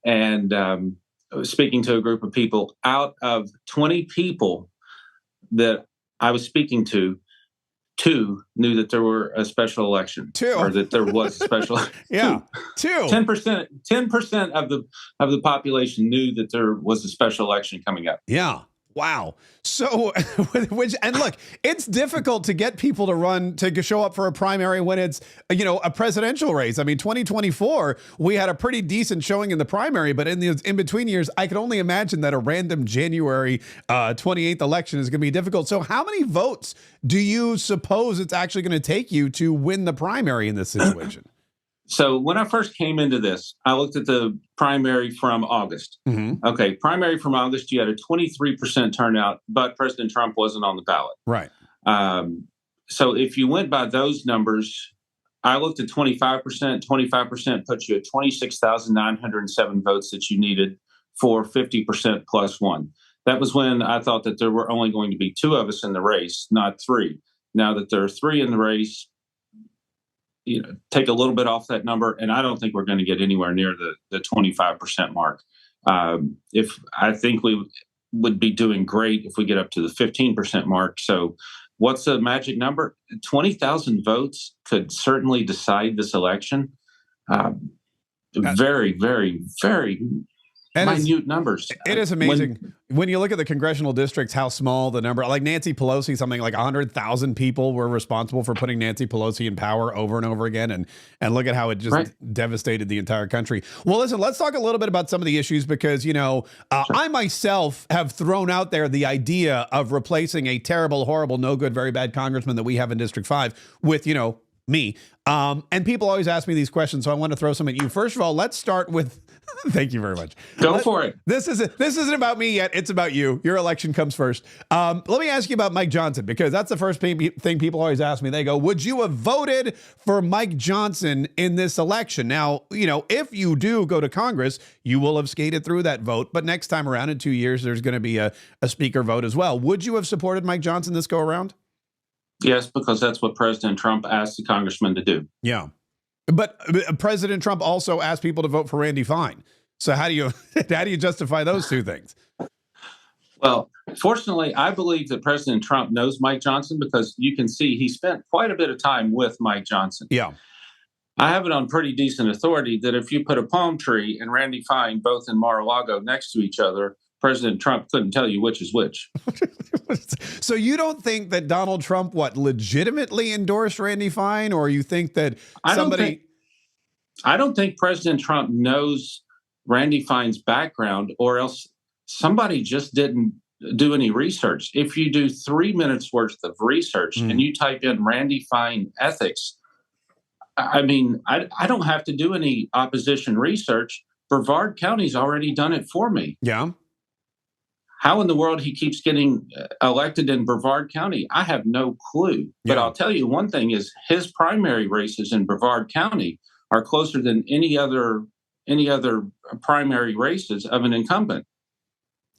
S19: and speaking to a group of people. Out of 20 people that I was speaking to, 2 knew that there were a special election.
S1: 2.
S19: Or that there was a special
S1: yeah, 2.
S19: 10% of the population knew that there was a special election coming up.
S1: Yeah. Wow. So, and look, it's difficult to get people to run, to show up for a primary when it's, a presidential race. I mean, 2024, we had a pretty decent showing in the primary, but in the in-between years, I could only imagine that a random January 28th election is going to be difficult. So how many votes do you suppose it's actually going to take you to win the primary in this situation?
S19: So when I first came into this, I looked at the primary from August.
S1: Mm-hmm.
S19: Okay, primary from August, you had a 23% turnout, but President Trump wasn't on the ballot.
S1: Right.
S19: So if you went by those numbers, I looked at 25%. 25% puts you at 26,907 votes that you needed for 50% plus 1. That was when I thought that there were only going to be 2 of us in the race, not 3. Now that there are 3 in the race, take a little bit off that number, and I don't think we're going to get anywhere near the 25% mark. If I think we would be doing great if we get up to the 15% mark. So what's the magic number? 20,000 votes could certainly decide this election. Very, very, very minute numbers.
S1: It is amazing when you look at the congressional districts, how small the number, like Nancy Pelosi, something like 100,000 people were responsible for putting Nancy Pelosi in power over and over again. And look at how it just devastated the entire country. Well, listen, let's talk a little bit about some of the issues because, I myself have thrown out there the idea of replacing a terrible, horrible, no good, very bad congressman that we have in District 5 with, me. And people always ask me these questions. So I want to throw some at you. First of all, let's start with, thank you very much.
S19: Go for it.
S1: This isn't about me yet. It's about you. Your election comes first. Let me ask you about Mike Johnson, because that's the first thing people always ask me. They go, would you have voted for Mike Johnson in this election? Now, if you do go to Congress, you will have skated through that vote. But next time around in 2 years, there's going to be a speaker vote as well. Would you have supported Mike Johnson this go around?
S19: Yes, because that's what President Trump asked the congressman to do.
S1: Yeah. But President Trump also asked people to vote for Randy Fine. So how do you justify those two things?
S19: Well, fortunately, I believe that President Trump knows Mike Johnson because you can see he spent quite a bit of time with Mike Johnson.
S1: Yeah.
S19: I have it on pretty decent authority that if you put a palm tree and Randy Fine both in Mar-a-Lago next to each other, President Trump couldn't tell you which is which.
S1: So you don't think that Donald Trump, legitimately endorsed Randy Fine, or you think that somebody...
S19: I don't think President Trump knows Randy Fine's background, or else somebody just didn't do any research. If you do 3 minutes worth of research and you type in Randy Fine ethics, I don't have to do any opposition research. Brevard County's already done it for me.
S1: Yeah.
S19: How in the world he keeps getting elected in Brevard County, I have no clue. But I'll tell you one thing is his primary races in Brevard County are closer than any other primary races of an incumbent.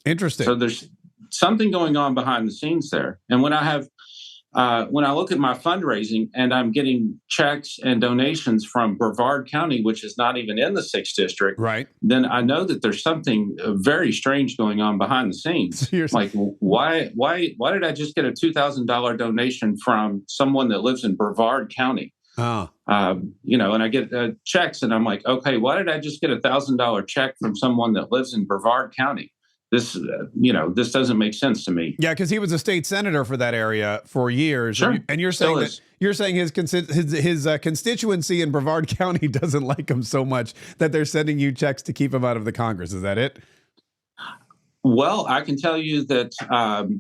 S1: Interesting.
S19: So there's something going on behind the scenes there. And when I look at my fundraising and I'm getting checks and donations from Brevard County, which is not even in the 6th district,
S1: right,
S19: then I know that there's something very strange going on behind the scenes. Like, why did I just get a $2,000 donation from someone that lives in Brevard County? And I get checks and I'm like, okay, why did I just get a $1,000 check from someone that lives in Brevard County? This doesn't make sense to me.
S1: Yeah, because he was a state senator for that area for years.
S19: Sure.
S1: And you're saying his constituency in Brevard County doesn't like him so much that they're sending you checks to keep him out of the Congress. Is that it?
S19: Well, I can tell you that,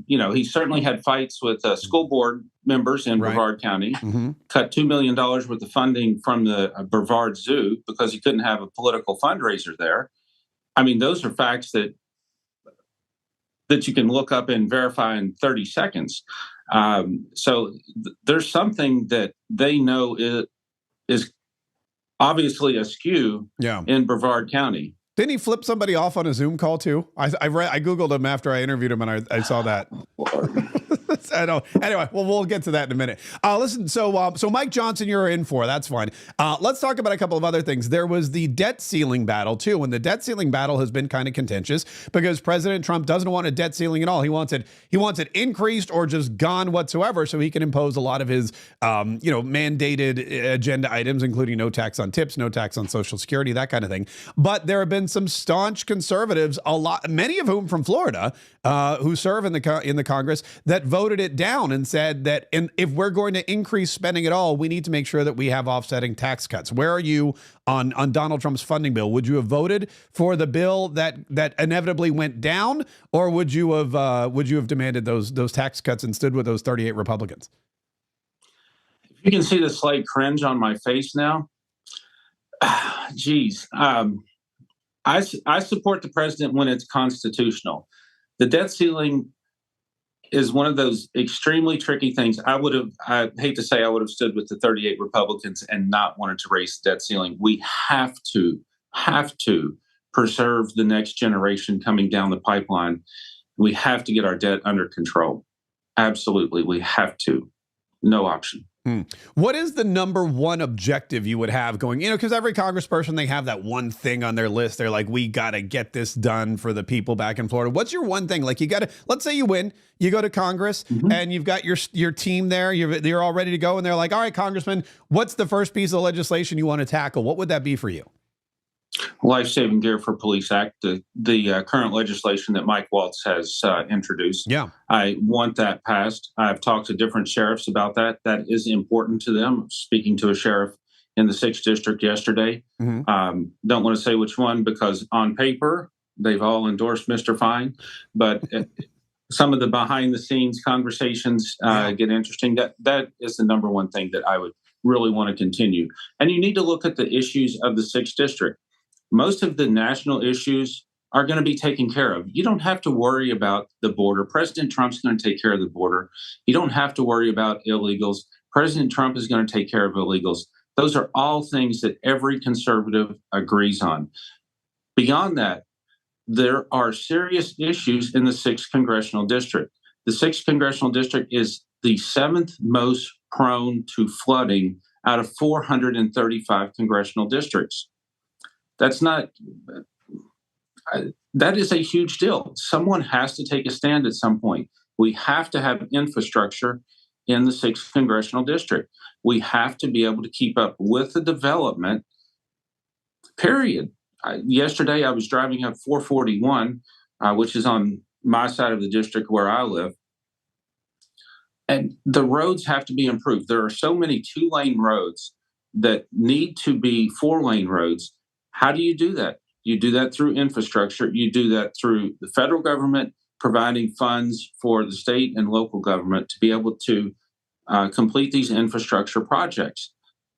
S19: he certainly had fights with school board members in Brevard County, cut $2 million worth of funding from the Brevard Zoo because he couldn't have a political fundraiser there. I mean, those are facts that you can look up and verify in 30 seconds. So there's something that they know is obviously askew in Brevard County.
S1: Didn't he flip somebody off on a Zoom call too? I Googled him after I interviewed him and I saw that. I know. Anyway, well, we'll get to that in a minute. Listen, so Mike Johnson, you're in for. That's fine. Let's talk about a couple of other things. There was the debt ceiling battle, too, and the debt ceiling battle has been kind of contentious because President Trump doesn't want a debt ceiling at all. He wants it increased or just gone whatsoever so he can impose a lot of his, mandated agenda items, including no tax on tips, no tax on Social Security, that kind of thing. But there have been some staunch conservatives, many of whom from Florida, who serve in the Congress, that voted it down and said that if we're going to increase spending at all, we need to make sure that we have offsetting tax cuts. Where are you on Donald Trump's funding bill? Would you have voted for the bill that inevitably went down, or would you have demanded those tax cuts and stood with those 38 Republicans?
S19: You can see the slight cringe on my face now. Geez, I support the president when it's constitutional. The debt ceiling is one of those extremely tricky things. I hate to say I would have stood with the 38 Republicans and not wanted to raise the debt ceiling. We have to preserve the next generation coming down the pipeline. We have to get our debt under control. Absolutely, we have to. No option.
S1: What is the number one objective you would have going, because every congressperson, they have that one thing on their list. They're like, we got to get this done for the people back in Florida. What's your one thing? Like, let's say you win, you go to Congress and you've got your team there, you're all ready to go. And they're like, all right, Congressman, what's the first piece of legislation you want to tackle? What would that be for you?
S19: Life-Saving Gear for Police Act, the current legislation that Mike Waltz has introduced.
S1: Yeah,
S19: I want that passed. I've talked to different sheriffs about that. That is important to them. Speaking to a sheriff in the 6th District yesterday. Don't want to say which one because on paper, they've all endorsed Mr. Fine. But some of the behind-the-scenes conversations get interesting. That is the number one thing that I would really want to continue. And you need to look at the issues of the 6th District. Most of the national issues are going to be taken care of. You don't have to worry about the border. President Trump's going to take care of the border. You don't have to worry about illegals. President Trump is going to take care of illegals. Those are all things that every conservative agrees on. Beyond that, there are serious issues in the 6th Congressional District. The 6th Congressional District is the 7th most prone to flooding out of 435 congressional districts. That is a huge deal. Someone has to take a stand at some point. We have to have infrastructure in the 6th Congressional District. We have to be able to keep up with the development, period. Yesterday, I was driving up 441, which is on my side of the district where I live, and the roads have to be improved. There are so many 2-lane roads that need to be 4-lane roads. How do you do that? You do that through infrastructure. You do that through the federal government providing funds for the state and local government to be able to complete these infrastructure projects.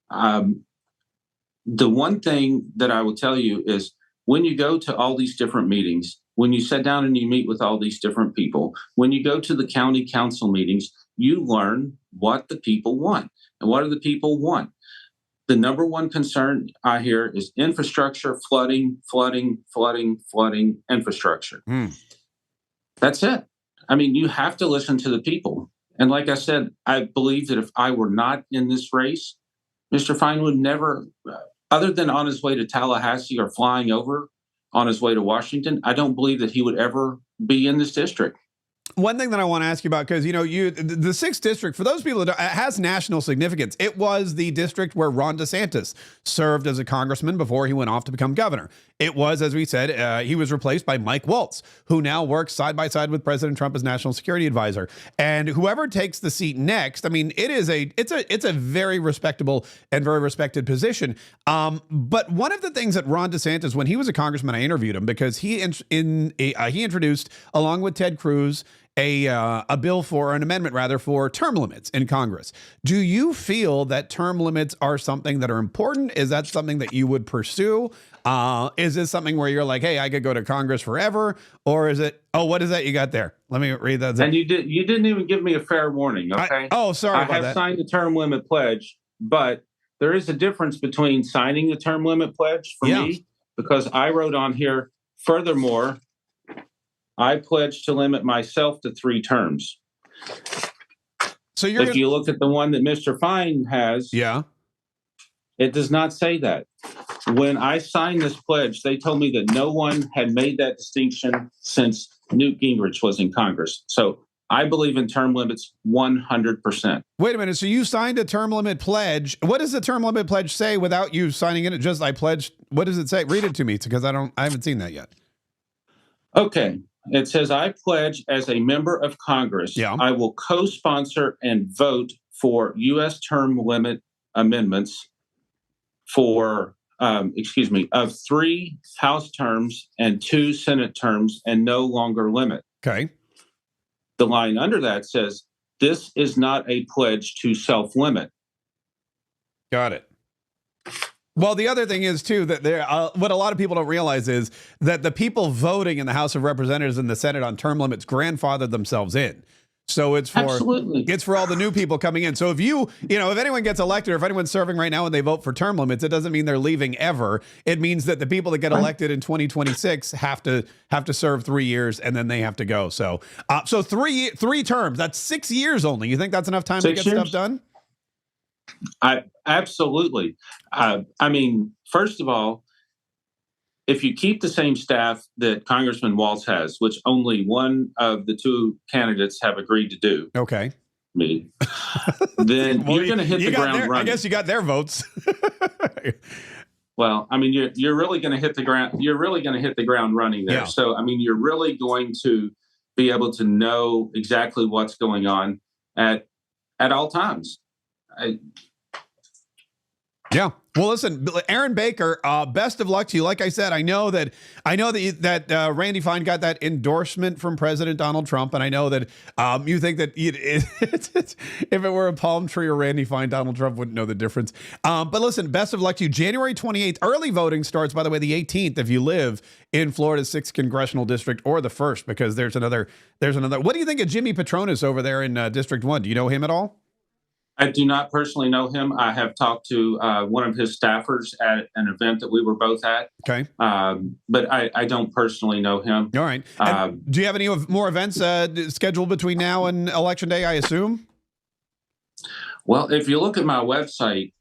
S19: The one thing that I will tell you is when you go to all these different meetings, when you sit down and you meet with all these different people, when you go to the county council meetings, you learn what the people want. And what do the people want? The number one concern I hear is infrastructure, flooding, infrastructure. That's it. I mean, you have to listen to the people. And like I said, I believe that if I were not in this race, Mr. Fine would never, other than on his way to Tallahassee or flying over on his way to Washington, I don't believe that he would ever be in this district.
S1: One thing that I want to ask you about, because, the 6th District, for those people that has national significance, it was the district where Ron DeSantis served as a congressman before he went off to become governor. It was, as we said, he was replaced by Mike Waltz, who now works side by side with President Trump as national security advisor. And whoever takes the seat next, I mean, it's a very respectable and very respected position. But one of the things that Ron DeSantis, when he was a congressman, I interviewed him because he introduced, along with Ted Cruz, a bill for an amendment rather for term limits in Congress. Do you feel that term limits are something that are important? Is that something that you would pursue? Is this something where you're like, hey, I could go to Congress forever? Or is it, what is that you got there? Let me read that.
S19: And you didn't even give me a fair warning. Okay.
S1: Sorry about that.
S19: I have signed the term limit pledge, but there is a difference between signing the term limit pledge for me, because I wrote on here, furthermore, I pledge to limit myself to 3 terms.
S1: So
S19: if you look at the one that Mr. Fine has, it does not say that. When I signed this pledge, they told me that no one had made that distinction since Newt Gingrich was in Congress. So I believe in term limits 100%.
S1: Wait a minute. So you signed a term limit pledge. What does the term limit pledge say without you signing it? Just I pledged. What does it say? Read it to me because I haven't seen that yet.
S19: Okay. It says, I pledge as a member of Congress, I will co-sponsor and vote for U.S. term limit amendments for, of 3 House terms and 2 Senate terms and no longer limit.
S1: Okay.
S19: The line under that says, this is not a pledge to self-limit.
S1: Got it. Well, the other thing is, too, that what a lot of people don't realize is that the people voting in the House of Representatives and the Senate on term limits grandfathered themselves in. So it's for all the new people coming in. So if if anyone gets elected or if anyone's serving right now and they vote for term limits, it doesn't mean they're leaving ever. It means that the people that get elected in 2026 have to serve 3 years and then they have to go. So three terms, that's 6 years only. You think that's enough time to get stuff done?
S19: Absolutely. I mean, first of all, if you keep the same staff that Congressman Walz has, which only one of the 2 candidates have agreed to do, me, then you're going to hit the ground running.
S1: I guess you got their votes.
S19: Well, I mean, you're really going to hit the ground. You're really going to hit the ground running there.
S1: Yeah.
S19: So, I mean, you're really going to be able to know exactly what's going on at all times.
S1: Yeah. Well, listen, Aaron Baker, best of luck to you. Like I said, I know that Randy Fine got that endorsement from President Donald Trump, and I know that you think that if it were a palm tree or Randy Fine, Donald Trump wouldn't know the difference. But listen, best of luck to you. January 28th, early voting starts, by the way, the 18th if you live in Florida's 6th congressional district, or the 1st, because there's another. What do you think of Jimmy Petronas over there in District 1? Do you know him at all?
S19: I do not personally know him. I have talked to one of his staffers at an event that we were both at.
S1: Okay.
S19: But I don't personally know him.
S1: All right. Do you have any more events scheduled between now and Election Day, I assume?
S19: Well, if you look at my website,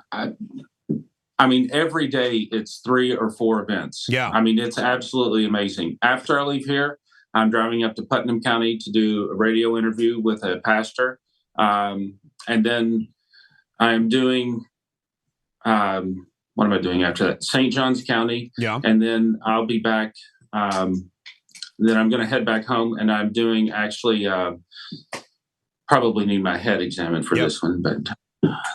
S19: I mean, every day it's 3 or 4 events.
S1: Yeah.
S19: I mean, it's absolutely amazing. After I leave here, I'm driving up to Putnam County to do a radio interview with a pastor. And then I'm doing, what am I doing after that? St. Johns County.
S1: Yeah.
S19: And then I'll be back. Then I'm going to head back home, and I'm doing actually, probably need my head examined for this one, but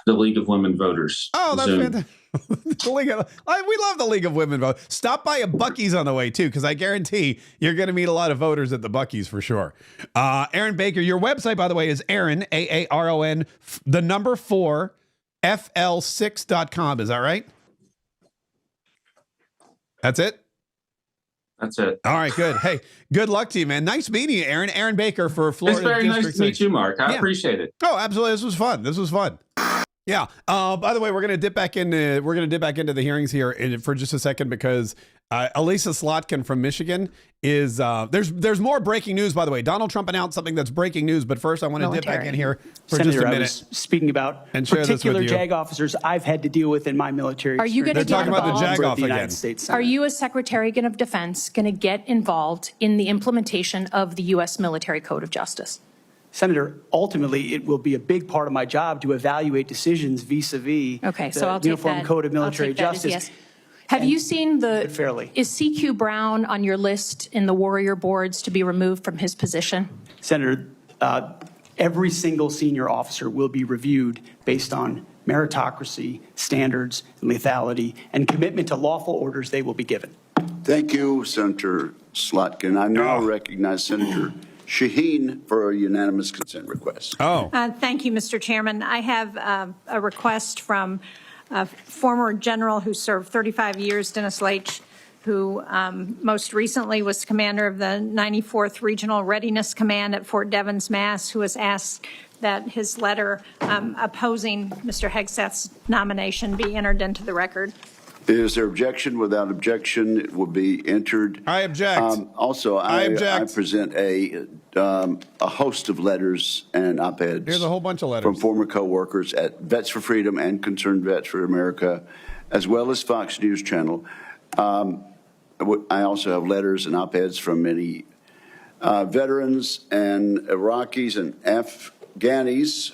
S19: the League of Women Voters.
S1: Oh, that's fantastic. We love the League of Women Voters. Stop by a Buc-ee's on the way, too, because I guarantee you're going to meet a lot of voters at the Buc-ee's for sure. Aaron Baker, your website, by the way, is Aaron, AARON, the number 4, FL6.com. Is that right? That's it?
S19: That's it.
S1: All right, good. Hey, good luck to you, man. Nice meeting you, Aaron. Aaron Baker for Florida.
S19: It's very
S1: District
S19: nice to meet you, Mark. I appreciate it.
S1: Oh, absolutely. This was fun. Yeah. By the way, we're going to dip back into the hearings here for just a second because Elisa Slotkin from Michigan is there's more breaking news. By the way, Donald Trump announced something that's breaking news. But first, I want to dip back in here for
S3: Senator,
S1: just a minute.
S3: I was speaking about
S1: and
S3: particular JAG officers I've had to deal with in my military.
S20: Are you going to
S1: They're talking about the JAG off again?
S20: Are you, as Secretary of Defense, going to get involved in the implementation of the U.S. Military Code of Justice?
S3: Senator, ultimately, it will be a big part of my job to evaluate decisions vis-a-vis the Uniform Code of Military Justice.
S20: Yes. Have you seen
S3: fairly.
S20: Is CQ Brown on your list in the Warrior boards to be removed from his position?
S3: Senator, every single senior officer will be reviewed based on meritocracy, standards, lethality, and commitment to lawful orders they will be given.
S6: Thank you, Senator Slotkin. I now recognize Senator Shaheen for a unanimous consent request.
S10: Thank you, Mr. Chairman. I have a request from a former general who served 35 years, Dennis Leitch, who most recently was commander of the 94th Regional Readiness Command at Fort Devens, Mass., who has asked that his letter opposing Mr. Hegseth's nomination be entered into the record.
S6: Is there objection? Without objection, it will be entered.
S1: I object.
S6: I
S1: object.
S6: present a host of letters and op-eds.
S1: Here's a whole bunch of letters
S6: from former co-workers at Vets for Freedom and Concerned Vets for America, as well as Fox News Channel. I also have letters and op-eds from many veterans and Iraqis and Afghanis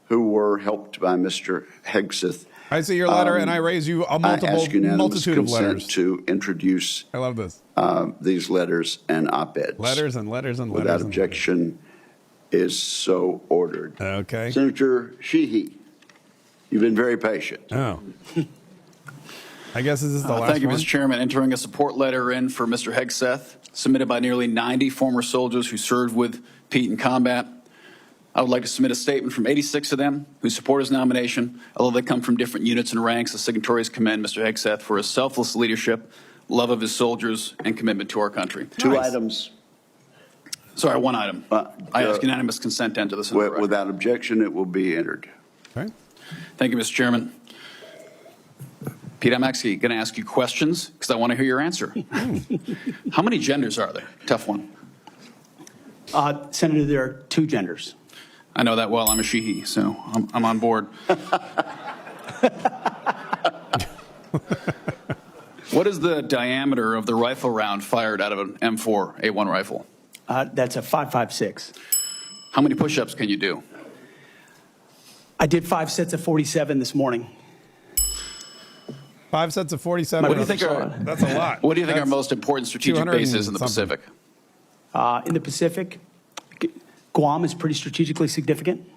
S6: who were helped by Mr. Hegseth.
S1: I see your letter, and I raise you a multitude of letters
S6: to introduce.
S1: I love this.
S6: These letters and op-eds.
S1: Letters and letters and letters.
S6: Without objection, is so ordered.
S1: Okay.
S6: Senator Sheehy, you've been very patient.
S1: Oh. I guess this is the last
S21: Thank you,
S1: one.
S21: Mr. Chairman. Entering a support letter in for Mr. Hegseth, submitted by nearly 90 former soldiers who served with Pete in combat. I would like to submit a statement from 86 of them who support his nomination. Although they come from different units and ranks, the signatories commend Mr. Hegseth for his selfless leadership, love of his soldiers, and commitment to our country.
S6: Two items.
S21: Sorry, one item. I ask unanimous consent to enter this.
S6: Without objection, it will be entered.
S1: Okay.
S21: Thank you, Mr. Chairman. Pete, I'm actually going to ask you questions because I want to hear your answer. How many genders are there? Tough one.
S3: Senator, there are two genders.
S21: I know that well. I'm a she-he, so I'm on board. What is the diameter of the rifle round fired out of an M4A1 rifle?
S3: That's a 5.56.
S21: How many push-ups can you do?
S3: I did 5 sets of 47 this morning.
S1: 5 sets of 47.
S21: What do you think
S1: that's a lot.
S21: What do you think our most important strategic base is in the Pacific?
S3: In the Pacific, Guam is pretty strategically significant.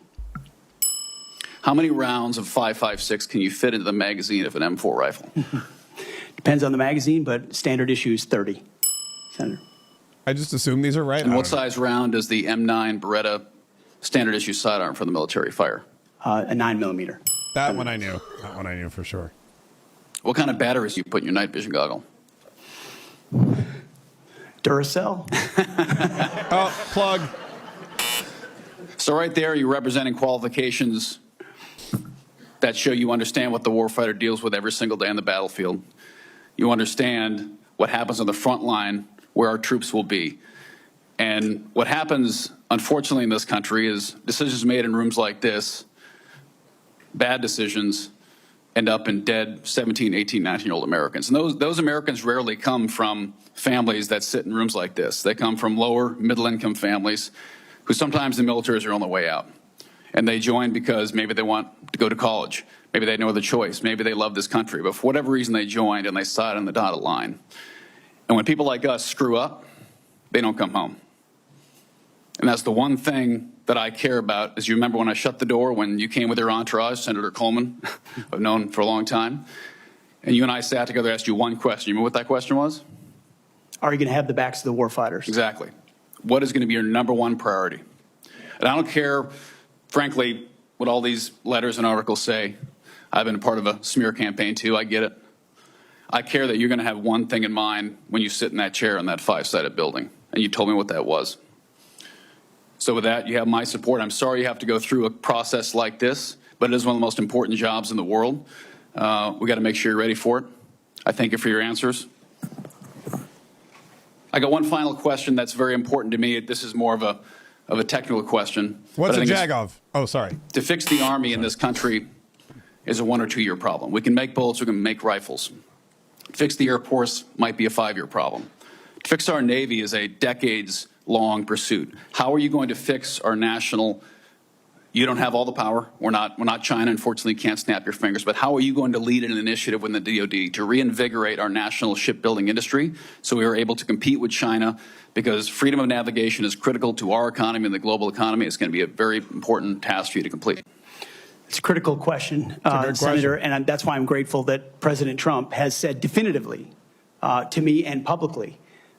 S21: How many rounds of 5.56 can you fit into the magazine of an M4 rifle?
S3: Depends on the magazine, but standard issue is 30. Senator.
S1: I just assume these are right.
S21: And what size round does the M9 Beretta standard issue sidearm for the military fire?
S3: A 9mm.
S1: That one I knew. That one I knew for sure.
S21: What kind of batteries do you put in your night vision goggle?
S3: Duracell.
S1: Oh, plug.
S21: So right there, you're representing qualifications that show you understand what the warfighter deals with every single day on the battlefield. You understand what happens on the front line, where our troops will be. And what happens, unfortunately, in this country is decisions made in rooms like this, bad decisions, end up in dead 17, 18, 19-year-old Americans. And those Americans rarely come from families that sit in rooms like this. They come from lower, middle-income families who sometimes the military is their only way out. And they join because maybe they want to go to college. Maybe they had no other choice. Maybe they love this country. But for whatever reason, they joined and they sat on the dotted line. And when people like us screw up, they don't come home. And that's the one thing that I care about. As you remember when I shut the door, when you came with your entourage, Senator Coleman, I've known for a long time, and you and I sat together, asked you one question. You remember what that question was?
S3: Are you going to have the backs of the war fighters?
S21: Exactly. What is going to be your number one priority? And I don't care, frankly, what all these letters and articles say. I've been a part of a smear campaign too. I get it. I care that you're going to have one thing in mind when you sit in that chair in that 5-sided building. And you told me what that was. So with that, you have my support. I'm sorry you have to go through a process like this, but it is one of the most important jobs in the world. We got to make sure you're ready for it. I thank you for your answers. I got one final question that's very important to me. This is more of a technical question.
S1: What's a JAGOV? Oh, sorry.
S21: To fix the Army in this country is a 1 or 2 year problem. We can make bullets, we can make rifles. To fix the Air Force might be a 5-year problem. To fix our Navy is a decades-long pursuit. How are you going to fix our national? You don't have all the power. We're not China. Unfortunately, you can't snap your fingers. But how are you going to lead an initiative within the DoD to reinvigorate our national shipbuilding industry so we are able to compete with China? Because freedom of navigation is critical to our economy and the global economy. It's going to be a very important task for you to complete.
S3: It's a critical question, Senator, and that's why I'm grateful that President Trump has said definitively to me and publicly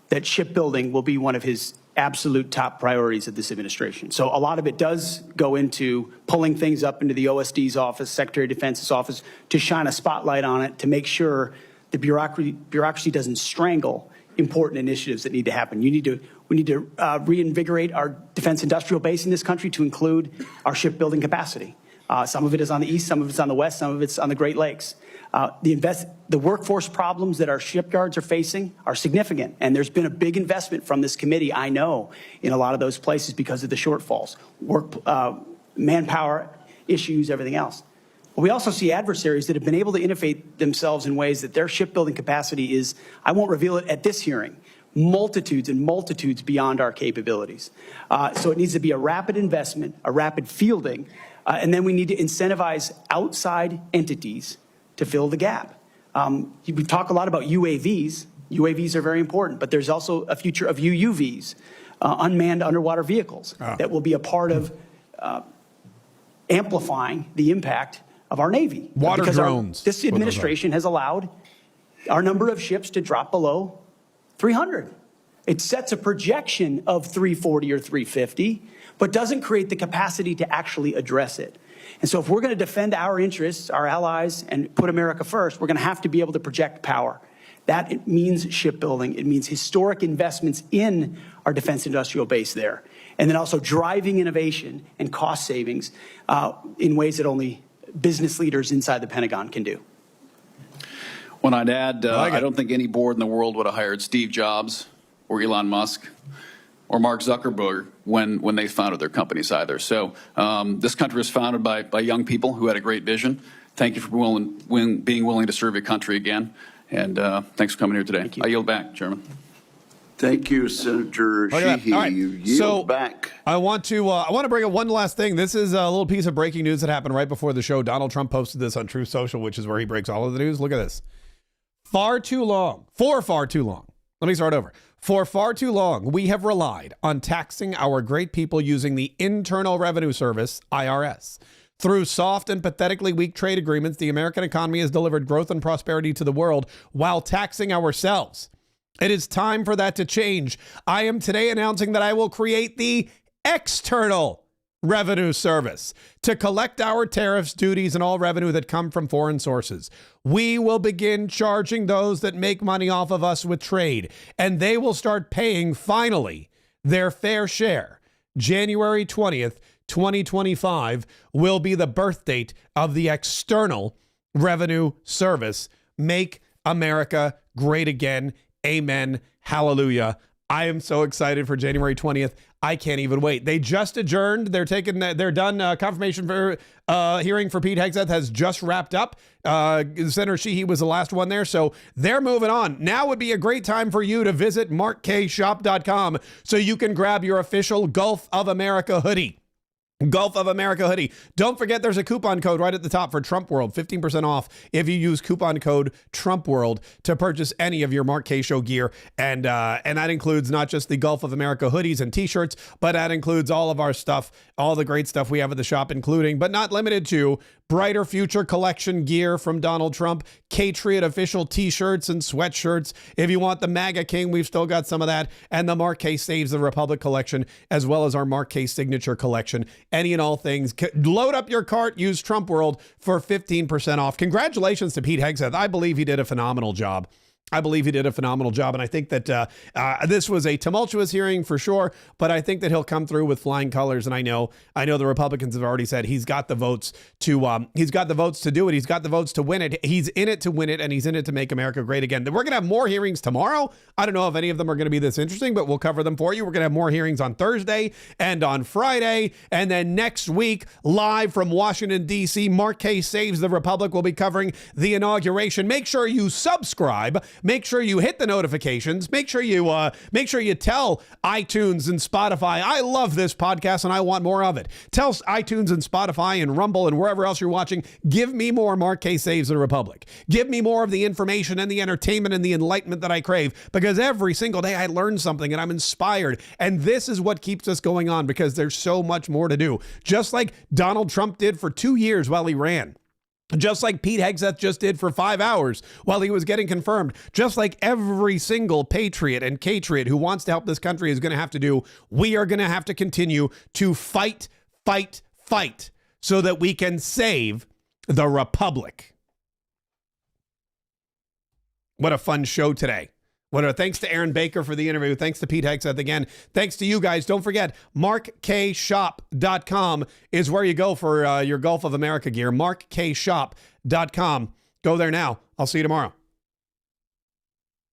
S3: that shipbuilding will be one of his absolute top priorities of this administration. So a lot of it does go into pulling things up into the OSD's office, Secretary of Defense's office, to shine a spotlight on it, to make sure the bureaucracy doesn't strangle important initiatives that need to happen. We need to reinvigorate our defense industrial base in this country to include our shipbuilding capacity. Some of it is on the east, some of it's on the west, some of it's on the Great Lakes. The workforce problems that our shipyards are facing are significant, and there's been a big investment from this committee, I know, in a lot of those places because of the shortfalls, manpower issues, everything else. We also see adversaries that have been able to innovate themselves in ways that their shipbuilding capacity is, I won't reveal it at this hearing, multitudes and multitudes beyond our capabilities. So it needs to be a rapid investment, a rapid fielding, and then we need to incentivize outside entities to fill the gap. We talk a lot about UAVs. UAVs are very important, but there's also a future of UUVs, unmanned underwater vehicles, that will be a part of amplifying the impact of our Navy.
S1: Water drones.
S3: This administration has allowed our number of ships to drop below 300. It sets a projection of 340 or 350, but doesn't create the capacity to actually address it. And so if we're going to defend our interests, our allies, and put America first, we're going to have to be able to project power. That it means shipbuilding. It means historic investments in our defense industrial base there. And then also driving innovation and cost savings in ways that only business leaders inside the Pentagon can do.
S8: When I'd add, I don't think any board in the world would have hired Steve Jobs or Elon Musk or Mark Zuckerberg when they founded their companies either. So this country was founded by young people who had a great vision. Thank you for being willing to serve your country again. And thanks for coming here today. I yield back, Chairman.
S6: Thank you, Senator Sheehy.
S1: All right.
S6: You yield back.
S1: I want to bring up one last thing. This is a little piece of breaking news that happened right before the show. Donald Trump posted this on Truth Social, which is where he breaks all of the news. Look at this. For far too long. Let me start over. For far too long, we have relied on taxing our great people using the Internal Revenue Service, IRS. Through soft and pathetically weak trade agreements, the American economy has delivered growth and prosperity to the world while taxing ourselves. It is time for that to change. I am today announcing that I will create the External Revenue Service to collect our tariffs, duties, and all revenue that come from foreign sources. We will begin charging those that make money off of us with trade, and they will start paying, finally, their fair share. January 20th, 2025 will be the birth date of the External Revenue Service. Make America great again. Amen. Hallelujah. I am so excited for January 20th. I can't even wait. They just adjourned. They're done. Confirmation for hearing for Pete Hegseth has just wrapped up. Senator Sheehy was the last one there. So they're moving on. Now would be a great time for you to visit markkaysshop.com so you can grab your official Gulf of America hoodie. Gulf of America hoodie. Don't forget there's a coupon code right at the top for Trump World, 15% off if you use coupon code Trump World to purchase any of your Mark Kaye Show gear. And that includes not just the Gulf of America hoodies and t-shirts, but that includes all of our stuff, all the great stuff we have at the shop, including, but not limited to, Brighter Future Collection gear from Donald Trump, Kayetriot official t-shirts and sweatshirts. If you want the MAGA King, we've still got some of that, and the Mark Kaye Saves the Republic collection, as well as our Mark Kaye Signature collection. Any and all things. Load up your cart, use Trump World for 15% off. Congratulations to Pete Hegseth. I believe he did a phenomenal job. And I think that this was a tumultuous hearing for sure, but I think that he'll come through with flying colors. And I know the Republicans have already said he's got the votes to do it. He's got the votes to win it. He's in it to win it, and he's in it to make America great again. We're going to have more hearings tomorrow. I don't know if any of them are going to be this interesting, but we'll cover them for you. We're going to have more hearings on Thursday and on Friday. And then next week, live from Washington, D.C., Mark Kaye Saves the Republic will be covering the inauguration. Make sure you subscribe. Make sure you hit the notifications. Make sure you tell iTunes and Spotify, I love this podcast and I want more of it. Tell iTunes and Spotify and Rumble and wherever else you're watching, give me more Mark Kaye Saves the Republic. Give me more of the information and the entertainment and the enlightenment that I crave, because every single day I learn something and I'm inspired. And this is what keeps us going on, because there's so much more to do. Just like Donald Trump did for 2 years while he ran. Just like Pete Hegseth just did for 5 hours while he was getting confirmed. Just like every single patriot and Kayetriot who wants to help this country is going to have to do, we are going to have to continue to fight so that we can save the Republic. What a fun show today. Thanks to Aaron Baker for the interview. Thanks to Pete Hegseth again. Thanks to you guys. Don't forget, markkaysshop.com is where you go for your Gulf of America gear. markkaysshop.com. Go there now. I'll see you tomorrow.